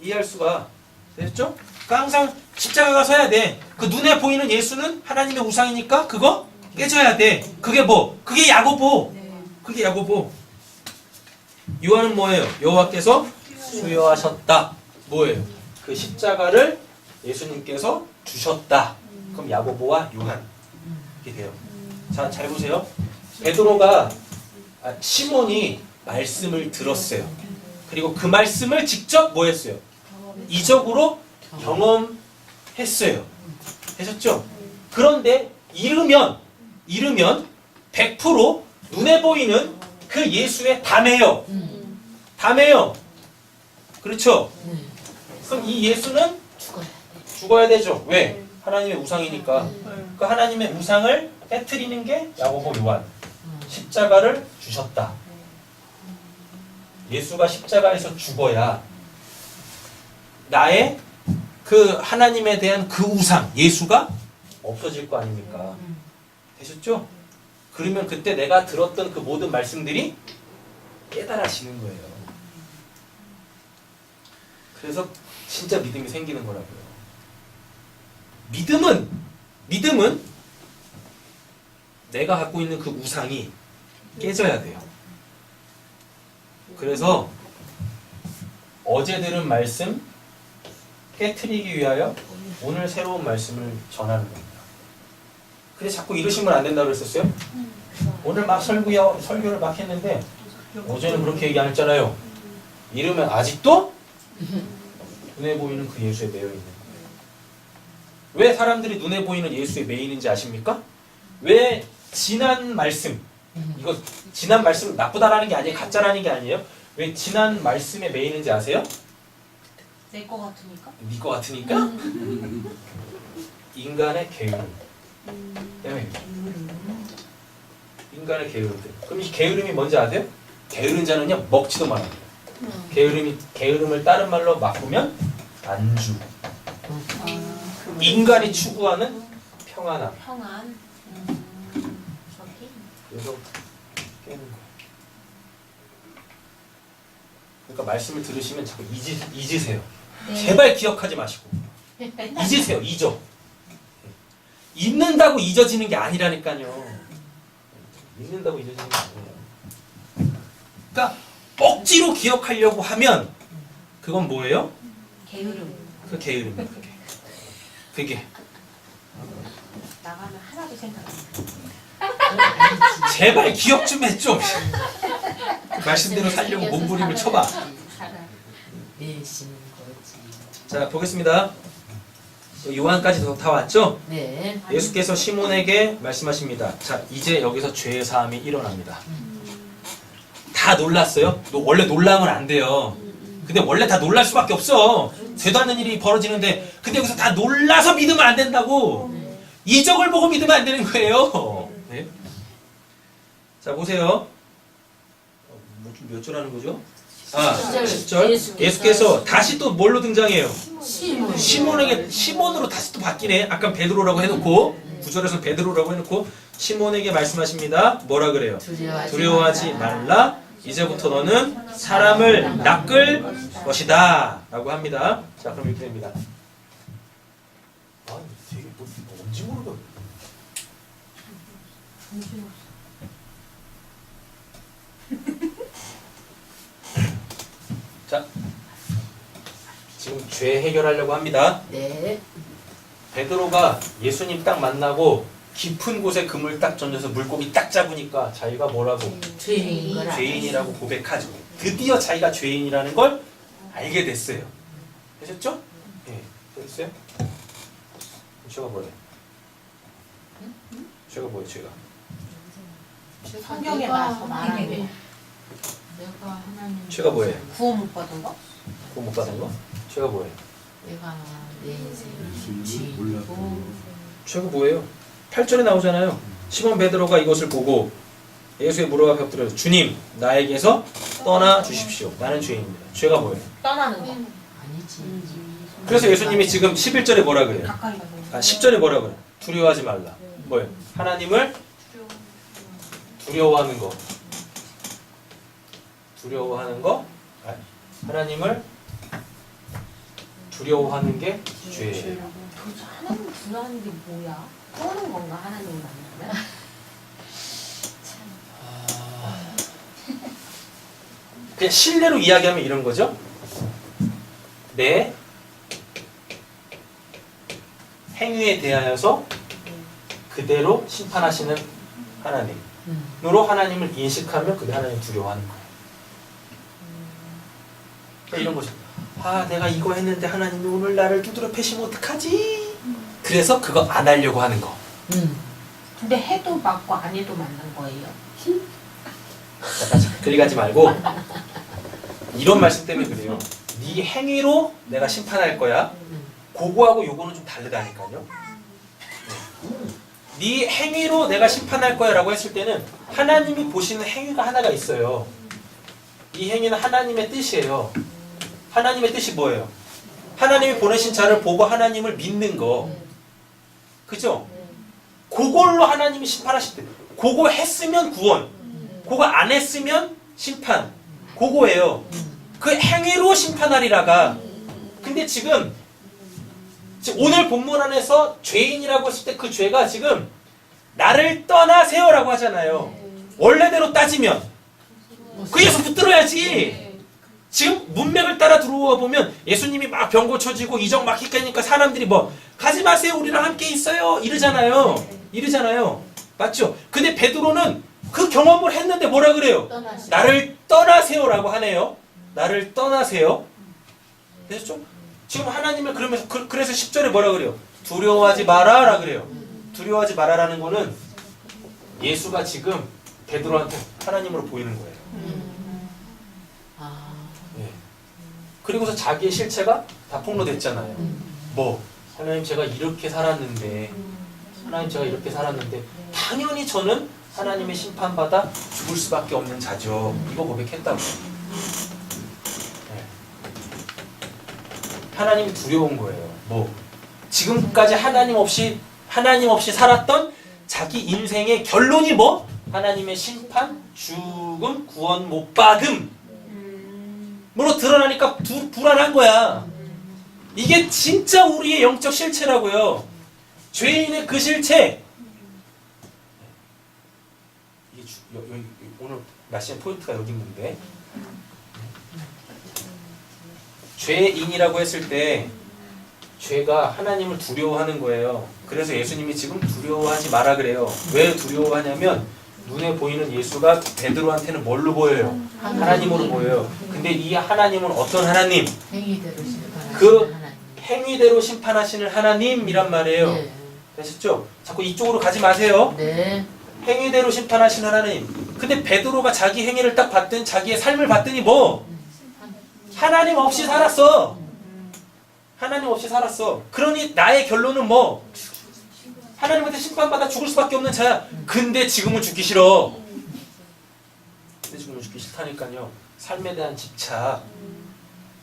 이해할 수가. 됐죠? 그러니까 항상 십자가가 서야 돼. 그 눈에 보이는 예수는 하나님의 우상이니까 그거 깨져야 돼. 그게 뭐? 그게 야고보. 그게 야고보. 요한은 뭐예요? 여호와께서 수여하셨다. 뭐예요? 그 십자가를 예수님께서 주셨다. 그럼 야고보와 요한 이렇게 돼요. 자, 잘 보세요. 시몬이 말씀을 들었어요. 그리고 그 말씀을 직접 뭐 했어요? 이적으로 경험했어요. 되셨죠? 그런데 이르면 100% 눈에 보이는 그 예수의 담이에요. 담이에요. 그렇죠? 네. 그럼 이 예수는 죽어야 돼. 죽어야 되죠. 왜? 하나님의 우상이니까. 네. 그 하나님의 우상을 깨트리는 게 야고보 요한. 십자가를 주셨다. 예수가 십자가에서 죽어야 나의 그 하나님에 대한 그 우상, 예수가 없어질 거 아닙니까? 되셨죠? 그러면 그때 내가 들었던 그 모든 말씀들이 깨달아지는 거예요. 그래서 진짜 믿음이 생기는 거라고요. 믿음은 내가 갖고 있는 그 우상이 깨져야 돼요. 그래서 어제 들은 말씀 깨트리기 위하여 오늘 새로운 말씀을 전하는 겁니다. 근데 자꾸 이러시면 안 된다고 그랬었어요? 오늘 막 설교를 막 했는데 어제는 그렇게 얘기 안 했잖아요. 이러면 아직도 눈에 보이는 그 예수에 매여 있는 거예요. 왜 사람들이 눈에 보이는 예수에 매이는지 아십니까? 왜 지난 말씀, 이거 지난 말씀 나쁘다라는 게 아니에요. 가짜라는 게 아니에요. 왜 지난 말씀에 매이는지 아세요? 내 거 같으니까? 네 거 같으니까? 인간의 게으름 때문에. 인간의 게으름들. 그럼 이 게으름이 뭔지 아세요? 게으른 자는요 먹지도 말아요. 게으름을 다른 말로 바꾸면 안주. 인간이 추구하는 평안함. 평안. 저기. 그래서 깨는 거예요. 그러니까 말씀을 들으시면 자꾸 잊으세요. 네. 제발 기억하지 마시고 잊으세요. 잊는다고 잊어지는 게 아니라니까요. 잊는다고 잊어지는 게 아니에요. 그러니까 억지로 기억하려고 하면 그건 뭐예요? 게으름. 그 게으름이에요. 그게 나가면 하나도 생각 안 나. 제발 기억 좀 해 좀. 말씀대로 살려고 몸부림을 쳐봐. 내시는 거지. 자, 보겠습니다. 요한까지 다 왔죠? 네. 예수께서 시몬에게 말씀하십니다. 자, 이제 여기서 죄의 사함이 일어납니다. 다 놀랐어요? 원래 놀라면 안 돼요. 근데 원래 다 놀랄 수밖에 없어. 되도 않는 일이 벌어지는데 근데 여기서 다 놀라서 믿으면 안 된다고. 이적을 보고 믿으면 안 되는 거예요. 네? 자, 보세요. 몇 줄 하는 거죠? 아, 10절. 예수께서 다시 또 뭘로 등장해요? 시몬으로 다시 또 바뀌네. 아까 베드로라고 해놓고 9절에서 베드로라고 해놓고 시몬에게 말씀하십니다. 뭐라 그래요? 두려워하지 말라. 이제부터 너는 사람을 낚을 것이다 라고 합니다. 자, 그럼 이렇게 됩니다. 아, 되게 뭔지 모르겠네. 자, 지금 죄 해결하려고 합니다. 네. 베드로가 예수님 딱 만나고 깊은 곳에 금을 딱 던져서 물고기 딱 잡으니까 자기가 뭐라고? 죄인인 걸 죄인이라고 고백하죠. 드디어 자기가 죄인이라는 걸 알게 됐어요. 되셨죠? 예, 됐어요? 죄가 뭐예요? 죄가 뭐예요? 죄가? 성경에 나와서 말하는 거. 내가 하나님 죄가 뭐예요? 구원 못 받은 거? 그거 못 받은 거? 죄가 뭐예요? 내가 내 인생을 예수님을 죄인이고 몰랐고 죄가 뭐예요? 8절에 나오잖아요. 시몬 베드로가 이것을 보고 예수의 무릎 앞에 엎드려 주님 나에게서 떠나 주십시오. 나는 죄인입니다. 죄가 뭐예요? 떠나는 거. 아니지. 그래서 예수님이 지금 11절에 뭐라 그래요? 가까이 가서. 아, 10절에 뭐라 그래요? 두려워하지 말라. 뭐예요? 하나님을 두려워하는 거. 두려워하는 거? 아니, 하나님을 두려워하는 게 죄예요. 도대체 하나님 두려워하는 게 뭐야? 떠는 건가 하나님 만나면? 그냥 실례로 이야기하면 이런 거죠. 내 행위에 대하여서 그대로 심판하시는 하나님으로 하나님을 인식하면 그게 하나님 두려워하는 거예요. 그러니까 이런 거죠. 아, 내가 이거 했는데 하나님이 오늘 나를 두드려 패시면 어떡하지? 그래서 그거 안 하려고 하는 거. 근데 해도 맞고 안 해도 맞는 거예요. 잠깐 그리 가지 말고 이런 말씀 때문에 그래요. 네 행위로 내가 심판할 거야. 그거하고 요거는 좀 다르다니까요. 네 행위로 내가 심판할 거야 라고 했을 때는 하나님이 보시는 행위가 하나가 있어요. 이 행위는 하나님의 뜻이에요. 하나님의 뜻이 뭐예요? 하나님이 보내신 자를 보고 하나님을 믿는 거. 그죠? 그걸로 하나님이 심판하실 때 그거 했으면 구원, 그거 안 했으면 심판. 그거예요. 그 행위로 심판하리라가. 근데 지금 오늘 본문 안에서 죄인이라고 했을 때 그 죄가 지금 나를 떠나세요라고 하잖아요. 원래대로 따지면 그에서 붙들어야지. 지금 문맥을 따라 들어와 보면 예수님이 막 병 고쳐지고 이적 막 헷갈리니까 사람들이 뭐 가지 마세요 우리랑 함께 있어요 이러잖아요. 맞죠? 근데 베드로는 그 경험을 했는데 뭐라 그래요? 나를 떠나세요라고 하네요. 나를 떠나세요. 되셨죠? 지금 하나님을 그러면서 그래서 10절에 뭐라 그래요? 두려워하지 마라라 그래요. 두려워하지 마라라는 거는 예수가 지금 베드로한테 하나님으로 보이는 거예요. 예. 그리고서 자기의 실체가 다 폭로됐잖아요. 뭐 하나님 제가 이렇게 살았는데 당연히 저는 하나님의 심판받아 죽을 수밖에 없는 자죠. 이거 고백했다고. 예. 하나님이 두려운 거예요. 뭐 지금까지 하나님 없이 살았던 자기 인생의 결론이 뭐? 하나님의 심판, 죽음, 구원 못 받음. 으로 드러나니까 불안한 거야. 이게 진짜 우리의 영적 실체라고요. 죄인의 그 실체. 이게 오늘 말씀의 포인트가 여기 있는데 죄인이라고 했을 때 죄가 하나님을 두려워하는 거예요. 그래서 예수님이 지금 두려워하지 마라 그래요. 왜 두려워하냐면 눈에 보이는 예수가 베드로한테는 뭘로 보여요? 하나님으로 보여요. 근데 이 하나님은 어떤 하나님? 행위대로 심판하시는 그 하나님. 행위대로 심판하시는 하나님이란 말이에요. 네. 되셨죠? 자꾸 이쪽으로 가지 마세요. 네. 행위대로 심판하시는 하나님. 근데 베드로가 자기 행위를 딱 봤더니 자기의 삶을 봤더니 뭐? 하나님 없이 살았어. 하나님 없이 살았어. 그러니 나의 결론은 뭐? 하나님한테 심판받아 죽을 수밖에 없는 자야. 근데 지금은 죽기 싫어. 근데 지금은 죽기 싫다니까요. 삶에 대한 집착.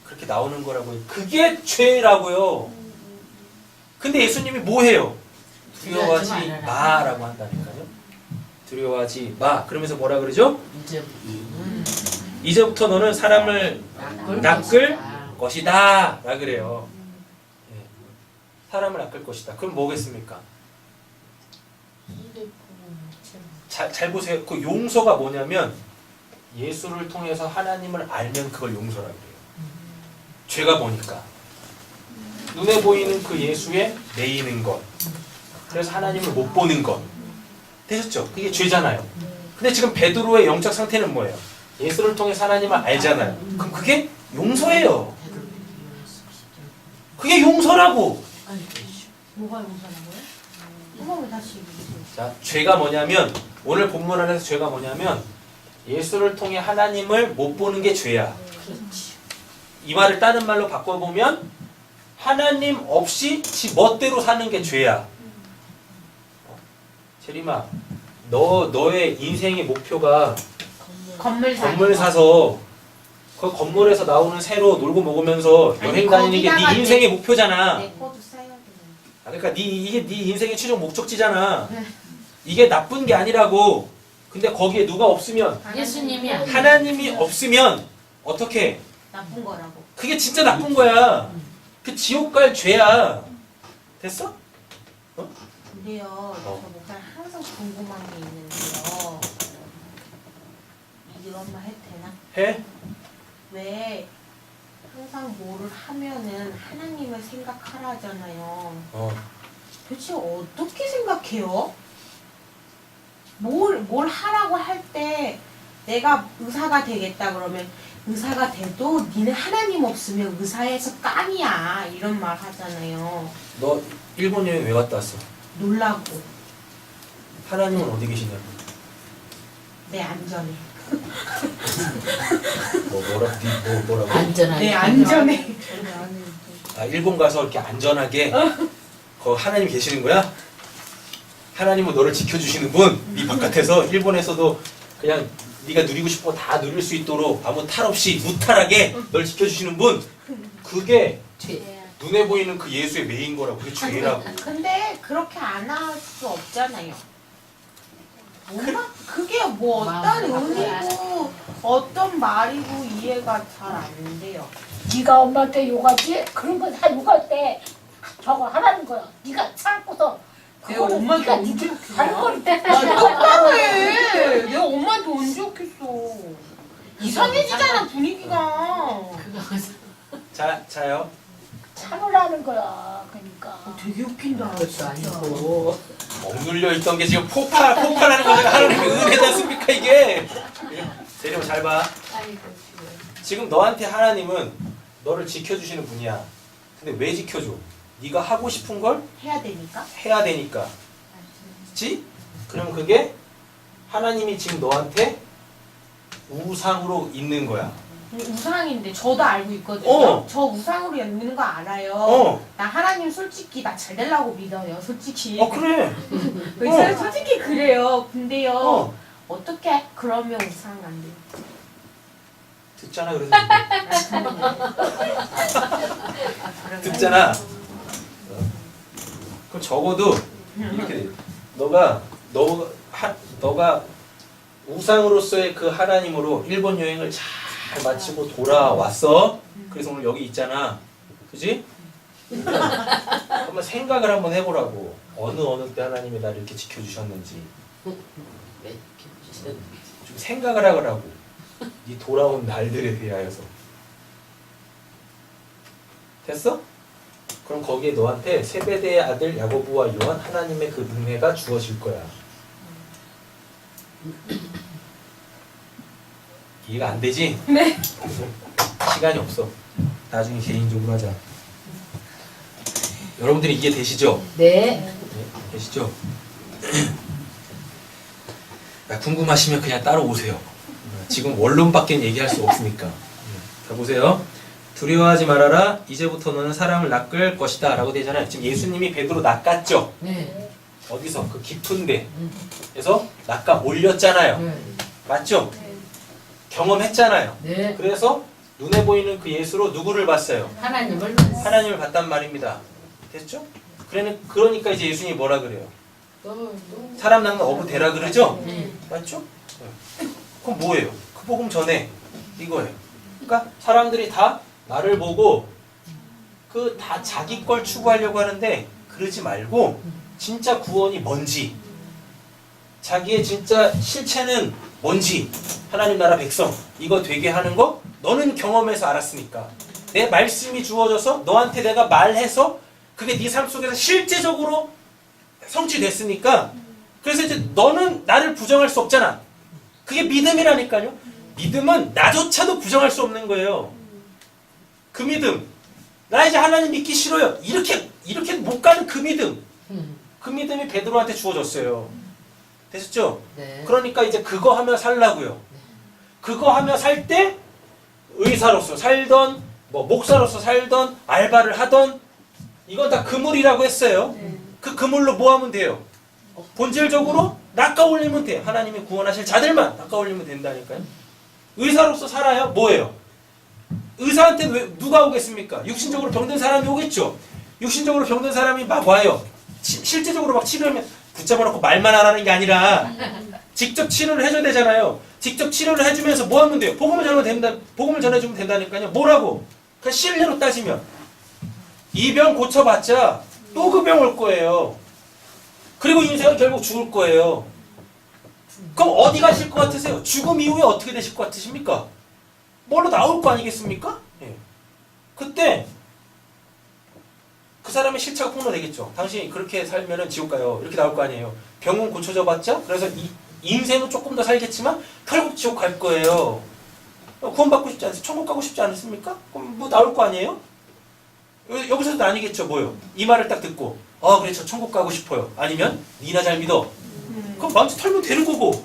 그렇게 나오는 거라고요. 그게 죄라고요. 근데 예수님이 뭐 해요? 두려워하지 마라고 한다니까요. 두려워하지 마. 그러면서 뭐라 그러죠? 이제 이제부터 너는 사람을 낚을 것이다 라 그래요. 예. 사람을 낚을 것이다. 그럼 뭐겠습니까? 잘 보세요. 그 용서가 뭐냐면 예수를 통해서 하나님을 알면 그걸 용서라 그래요. 죄가 뭐니까? 눈에 보이는 그 예수에 매이는 것. 그래서 하나님을 못 보는 것. 되셨죠? 그게 죄잖아요. 근데 지금 베드로의 영적 상태는 뭐예요? 예수를 통해 하나님을 알잖아요. 그럼 그게 용서예요. 그게 용서라고. 뭐가 용서라고요? 그거 왜 다시 얘기해주세요? 자, 죄가 뭐냐면 오늘 본문 안에서 죄가 뭐냐면 예수를 통해 하나님을 못 보는 게 죄야. 이 말을 다른 말로 바꿔보면 하나님 없이 지 멋대로 사는 게 죄야. 제리마, 너의 인생의 목표가 건물 사서 그 건물에서 나오는 새로 놀고 먹으면서 아니, 여행 다니는 게 거기다가 네 인생의 목표잖아. 내 거도 써야 돼. 그러니까 이게 네 인생의 최종 목적지잖아. 이게 나쁜 게 아니라고. 근데 거기에 누가 없으면 예수님이 아니에요. 하나님이 없으면 어떻게? 나쁜 거라고. 그게 진짜 나쁜 거야. 그 지옥 갈 죄야. 됐어? 근데요, 저 목사님 항상 궁금한 게 있는데요. 이런 말 해도 되나? 해? 왜 항상 뭐를 하면은 하나님을 생각하라 하잖아요. 도대체 어떻게 생각해요? 뭘 하라고 할 때 내가 의사가 되겠다 그러면 의사가 돼도 니는 하나님 없으면 의사에서 깡이야 이런 말 하잖아요. 너 일본 여행 왜 갔다 왔어? 놀라고 하나님은 어디 계시냐고. 내 안전에 뭐라고? 안전하게. 내 안전에 아, 일본 가서 이렇게 안전하게 거 하나님 계시는 거야? 하나님은 너를 지켜주시는 분. 네 바깥에서 일본에서도 그냥 네가 누리고 싶은 거 다 누릴 수 있도록 아무 탈 없이 무탈하게 널 지켜주시는 분. 그게 죄. 눈에 보이는 그 예수의 메인 거라고. 그게 죄라고. 근데 그렇게 안 할 수 없잖아요. 그게 뭐 어떤 마음을 의미고 어떤 말이고 이해가 잘 안 돼요. 네가 엄마한테 욕하지? 그런 거 다 욕할 때 저거 하라는 거야. 네가 참고서 내가 엄마한테 네가 언제 하는 욕했냐? 거를 때 똑바로 해. 내가 엄마한테 언제 욕했어? 이상해지잖아 분위기가. 자요. 참으라는 거야. 그러니까. 되게 웃긴다. 그것도 아니고. 억눌려 있던 게 지금 폭발하는 거잖아. 하나님의 은혜지 않습니까 이게? 세리마 잘 봐. 아이고, 지금 너한테 하나님은 너를 지켜주시는 분이야. 근데 왜 지켜줘? 네가 하고 싶은 걸 해야 되니까. 해야 되니까. 그치? 그럼 그게 하나님이 지금 너한테 우상으로 있는 거야. 우상인데 저도 알고 있거든요. 저 우상으로 있는 거 알아요. 나 하나님 솔직히 나 잘 되려고 믿어요. 솔직히. 그래. 솔직히 그래요. 근데요. 어. 어떻게 그러면 우상 안 돼요? 듣잖아 그래서. 듣잖아. 그럼 적어도 이렇게 돼. 너가 우상으로서의 그 하나님으로 일본 여행을 잘 마치고 돌아왔어. 그래서 오늘 여기 있잖아. 그지? 한번 생각을 한번 해보라고. 어느 때 하나님이 나를 이렇게 지켜주셨는지 좀 생각을 하라고. 네 돌아온 날들에 대하여서. 됐어? 그럼 거기에 너한테 세베대의 아들 야고보와 요한 하나님의 그 은혜가 주어질 거야. 이해가 안 되지? 네. 시간이 없어. 나중에 개인적으로 하자. 여러분들이 이해되시죠? 네. 네, 되시죠? 궁금하시면 그냥 따라오세요. 지금 원론밖에 얘기할 수 없으니까. 자, 보세요. 두려워하지 말아라. 이제부터 너는 사람을 낚을 것이다. 라고 되잖아요. 지금 예수님이 베드로 낚았죠? 네. 어디서? 그 깊은 데에서 낚아 올렸잖아요. 네. 맞죠? 경험했잖아요. 네. 그래서 눈에 보이는 그 예수로 누구를 봤어요? 하나님을 하나님을 봤단 말입니다. 됐죠? 그러니까 이제 예수님이 뭐라 그래요? 사람 낚는 어부 되라 그러죠? 네. 맞죠? 네. 그럼 뭐예요? 그 복음 전에 이거예요. 그러니까 사람들이 다 나를 보고 그 다 자기 걸 추구하려고 하는데 그러지 말고 진짜 구원이 뭔지, 자기의 진짜 실체는 뭔지, 하나님 나라 백성 이거 되게 하는 거 너는 경험해서 알았으니까, 내 말씀이 주어져서 너한테 내가 말해서 그게 네 삶 속에서 실제적으로 성취됐으니까, 그래서 이제 너는 나를 부정할 수 없잖아. 그게 믿음이라니까요. 믿음은 나조차도 부정할 수 없는 거예요. 그 믿음, 나 이제 하나님 믿기 싫어요, 이렇게 못 가는 그 믿음, 그 믿음이 베드로한테 주어졌어요. 되셨죠? 네. 그러니까 이제 그거 하며 살라고요. 그거 하며 살 때 의사로서 살던 뭐 목사로서 살던 알바를 하던 이건 다 그물이라고 했어요. 그 그물로 뭐 하면 돼요? 본질적으로 낚아올리면 돼요. 하나님이 구원하실 자들만 낚아올리면 된다니까요. 의사로서 살아요. 뭐예요? 의사한테 왜 누가 오겠습니까? 육신적으로 병든 사람이 오겠죠. 육신적으로 병든 사람이 막 와요. 실제적으로 막 치료하면 붙잡아놓고 말만 하라는 게 아니라 직접 치료를 해줘야 되잖아요. 직접 치료를 해주면서 뭐 하면 돼요? 복음을 전해주면 된다니까요. 뭐라고? 그러니까 실례로 따지면 이 병 고쳐봤자 또 그 병 올 거예요. 그리고 인생은 결국 죽을 거예요. 그럼 어디 가실 것 같으세요? 죽음 이후에 어떻게 되실 것 같으십니까? 뭘로 나올 거 아니겠습니까? 예. 그때 그 사람의 실체가 폭로되겠죠. 당신이 그렇게 살면은 지옥 가요. 이렇게 나올 거 아니에요. 병은 고쳐져 봤자 그래서 인생은 조금 더 살겠지만 결국 지옥 갈 거예요. 구원받고 싶지 않으세요? 천국 가고 싶지 않습니까? 그럼 뭐 나올 거 아니에요? 여기서도 아니겠죠. 뭐요? 이 말을 딱 듣고 그래 저 천국 가고 싶어요. 아니면 니나 잘 믿어. 그럼 마음껏 털면 되는 거고.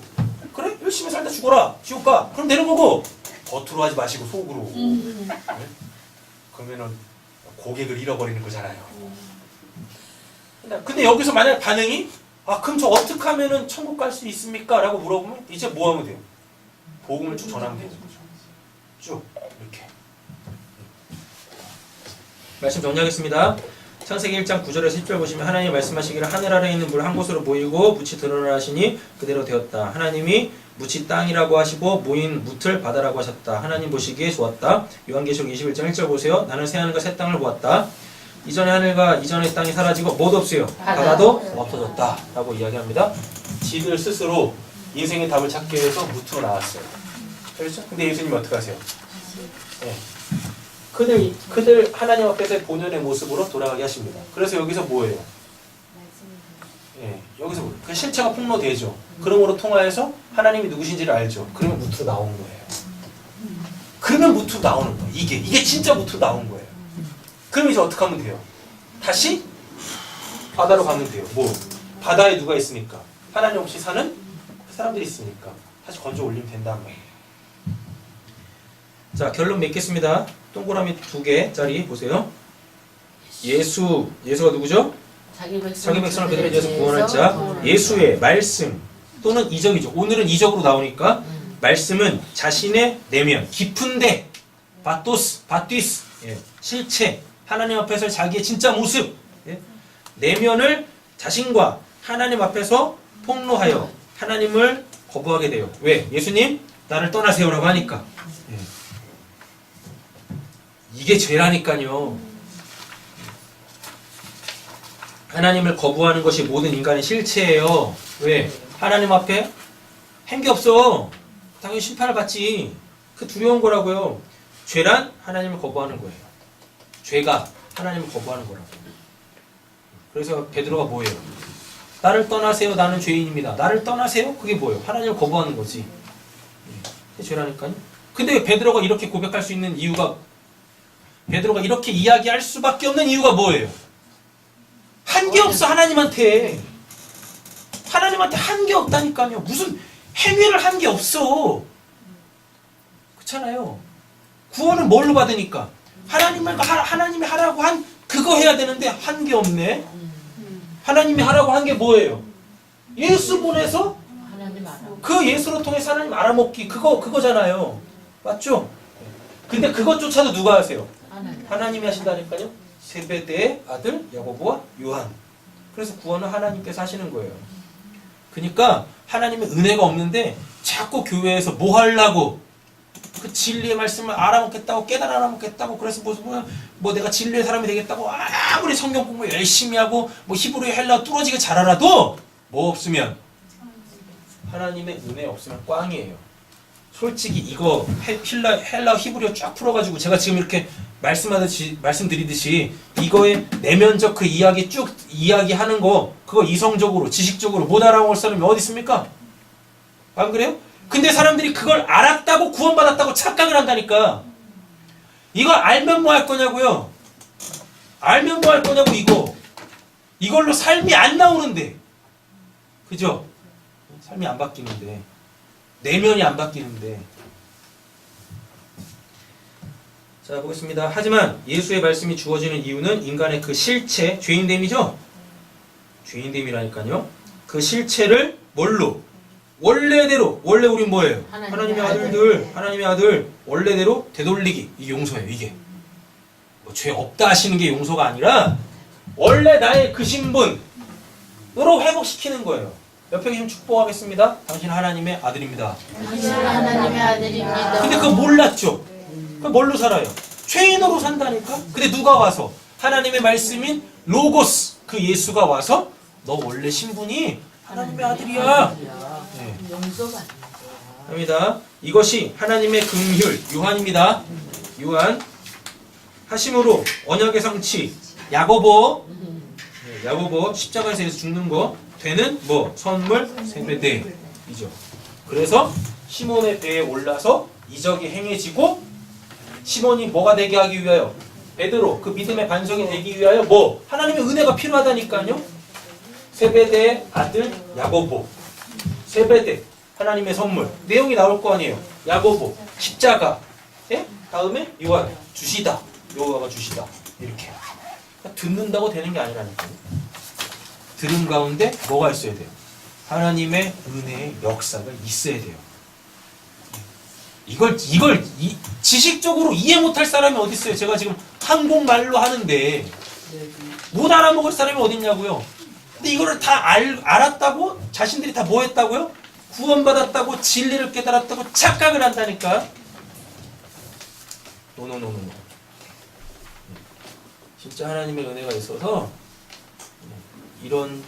그래? 열심히 살다 죽어라. 지옥 가. 그럼 되는 거고. 겉으로 하지 마시고 속으로. 네? 그러면은 고객을 잃어버리는 거잖아요. 근데 여기서 만약 반응이 그럼 저 어떻게 하면은 천국 갈 수 있습니까? 라고 물어보면 이제 뭐 하면 돼요? 복음을 쭉 전하면 되는 거죠. 쭉 이렇게. 말씀 정리하겠습니다. 창세기 1장 9절에서 10절 보시면 하나님이 말씀하시기를 하늘 아래에 있는 물 한 곳으로 모이고 묻이 드러나 하시니 그대로 되었다. 하나님이 묻이 땅이라고 하시고 모인 묻을 바다라고 하셨다. 하나님 보시기에 좋았다. 요한계시록 21장 1절 보세요. 나는 새하늘과 새 땅을 보았다. 이전의 하늘과 이전의 땅이 사라지고 뭐도 없어요. 바다도 없어졌다. 라고 이야기합니다. 지들 스스로 인생의 답을 찾기 위해서 묻으로 나왔어요. 그렇죠? 근데 예수님이 어떻게 하세요? 네. 그들 하나님 앞에서의 본연의 모습으로 돌아가게 하십니다. 그래서 여기서 뭐예요? 예, 여기서 그 실체가 폭로되죠. 그러므로 통하여서 하나님이 누구신지를 알죠. 그러면 무트로 나온 거예요. 그러면 무트로 나오는 거예요. 이게 진짜 무트로 나온 거예요. 그럼 이제 어떻게 하면 돼요? 다시 바다로 가면 돼요. 뭐 바다에 누가 있으니까? 하나님 없이 사는 그 사람들이 있으니까 다시 건져 올리면 된다는 거예요. 자, 결론 맺겠습니다. 동그라미 2개짜리 보세요. 예수가 누구죠? 자기 백성을 그대로 인해서 구원할 자. 예수의 말씀 또는 이적이죠. 오늘은 이적으로 나오니까 말씀은 자신의 내면, 깊은데 바티스, 예, 실체, 하나님 앞에서 자기의 진짜 모습, 예, 내면을 자신과 하나님 앞에서 폭로하여 하나님을 거부하게 돼요. 왜? 예수님 나를 떠나세요라고 하니까. 예. 이게 죄라니까요. 하나님을 거부하는 것이 모든 인간의 실체예요. 왜? 하나님 앞에 한 게 없어. 당연히 심판을 받지. 그 두려운 거라고요. 죄란 하나님을 거부하는 거예요. 죄가 하나님을 거부하는 거라고. 그래서 베드로가 뭐예요? 나를 떠나세요. 나는 죄인입니다. 나를 떠나세요? 그게 뭐예요? 하나님을 거부하는 거지. 그게 죄라니까요. 근데 왜 베드로가 이렇게 고백할 수 있는 이유가, 베드로가 이렇게 이야기할 수밖에 없는 이유가 뭐예요? 한 게 없어. 하나님한테 한 게 없다니까요. 무슨 행위를 한 게 없어. 그렇잖아요. 구원은 뭘로 받으니까? 하나님이 하라고 한 그거 해야 되는데 한 게 없네. 하나님이 하라고 한 게 뭐예요? 예수 보내서 하나님 알아. 그 예수로 통해서 하나님 알아먹기, 그거잖아요. 맞죠? 근데 그것조차도 누가 하세요? 하나님이 하신다니까요. 세베대의 아들 야고보와 요한. 그래서 구원은 하나님께서 하시는 거예요. 그러니까 하나님의 은혜가 없는데 자꾸 교회에서 뭐 하려고? 그 진리의 말씀을 알아먹겠다고 깨달아 알아먹겠다고 그래서 뭐 내가 진리의 사람이 되겠다고 아무리 성경 공부 열심히 하고 뭐 히브리 헬라 뚫어지게 잘하라도 뭐 없으면 하나님의 은혜 없으면 꽝이에요. 솔직히 이거 헬라 히브리어 쫙 풀어가지고 제가 지금 이렇게 말씀드리듯이 이거의 내면적 그 이야기 쭉 이야기하는 거 그거 이성적으로 지식적으로 못 알아먹을 사람이 어디 있습니까? 안 그래요? 근데 사람들이 그걸 알았다고 구원받았다고 착각을 한다니까. 이거 알면 뭐 할 거냐고요? 알면 뭐 할 거냐고 이거. 이걸로 삶이 안 나오는데. 그죠? 삶이 안 바뀌는데. 내면이 안 바뀌는데. 자, 보겠습니다. 하지만 예수의 말씀이 주어지는 이유는 인간의 그 실체, 죄인됨이죠? 죄인됨이라니까요. 그 실체를 뭘로? 원래대로. 원래 우린 뭐예요? 하나님의 아들들. 하나님의 아들. 원래대로 되돌리기. 이게 용서예요. 이게. 뭐 죄 없다 하시는 게 용서가 아니라 원래 나의 그 신분으로 회복시키는 거예요. 옆에 계시면 축복하겠습니다. 당신 하나님의 아들입니다. 당신은 하나님의 아들입니다. 근데 그거 몰랐죠? 그 뭘로 살아요? 죄인으로 산다니까? 근데 누가 와서? 하나님의 말씀인 로고스, 그 예수가 와서 너 원래 신분이 하나님의 아들이야. 네. 용서가 안 돼. 합니다. 이것이 하나님의 긍휼, 유한입니다. 유한. 하심으로 언약의 성취, 야고보, 야고보 십자가에서 예수 죽는 거 되는 뭐 선물 세배대이죠. 그래서 시몬의 배에 올라서 이적이 행해지고 시몬이 뭐가 되게 하기 위하여 베드로 그 믿음의 반석이 되기 위하여 뭐 하나님의 은혜가 필요하다니까요. 세배대의 아들 야고보, 세배대 하나님의 선물 내용이 나올 거 아니에요. 야고보 십자가, 예? 다음에 요한 주시다, 요한가 주시다 이렇게 듣는다고 되는 게 아니라니까요. 들음 가운데 뭐가 있어야 돼요? 하나님의 은혜의 역사가 있어야 돼요. 이걸 지식적으로 이해 못할 사람이 어디 있어요? 제가 지금 한국말로 하는데 못 알아먹을 사람이 어디 있냐고요? 근데 이거를 다 알았다고 자신들이 다 뭐 했다고요? 구원받았다고 진리를 깨달았다고 착각을 한다니까. 노노노노. 진짜 하나님의 은혜가 있어서 이런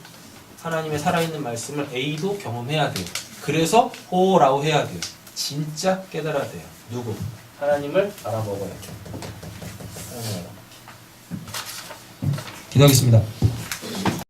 하나님의 살아있는 말씀을 A도 경험해야 돼요. 그래서 호라고 해야 돼요. 진짜 깨달아야 돼요. 누구? 하나님을 알아먹어야죠. 하나님을 알아먹기. 기도하겠습니다.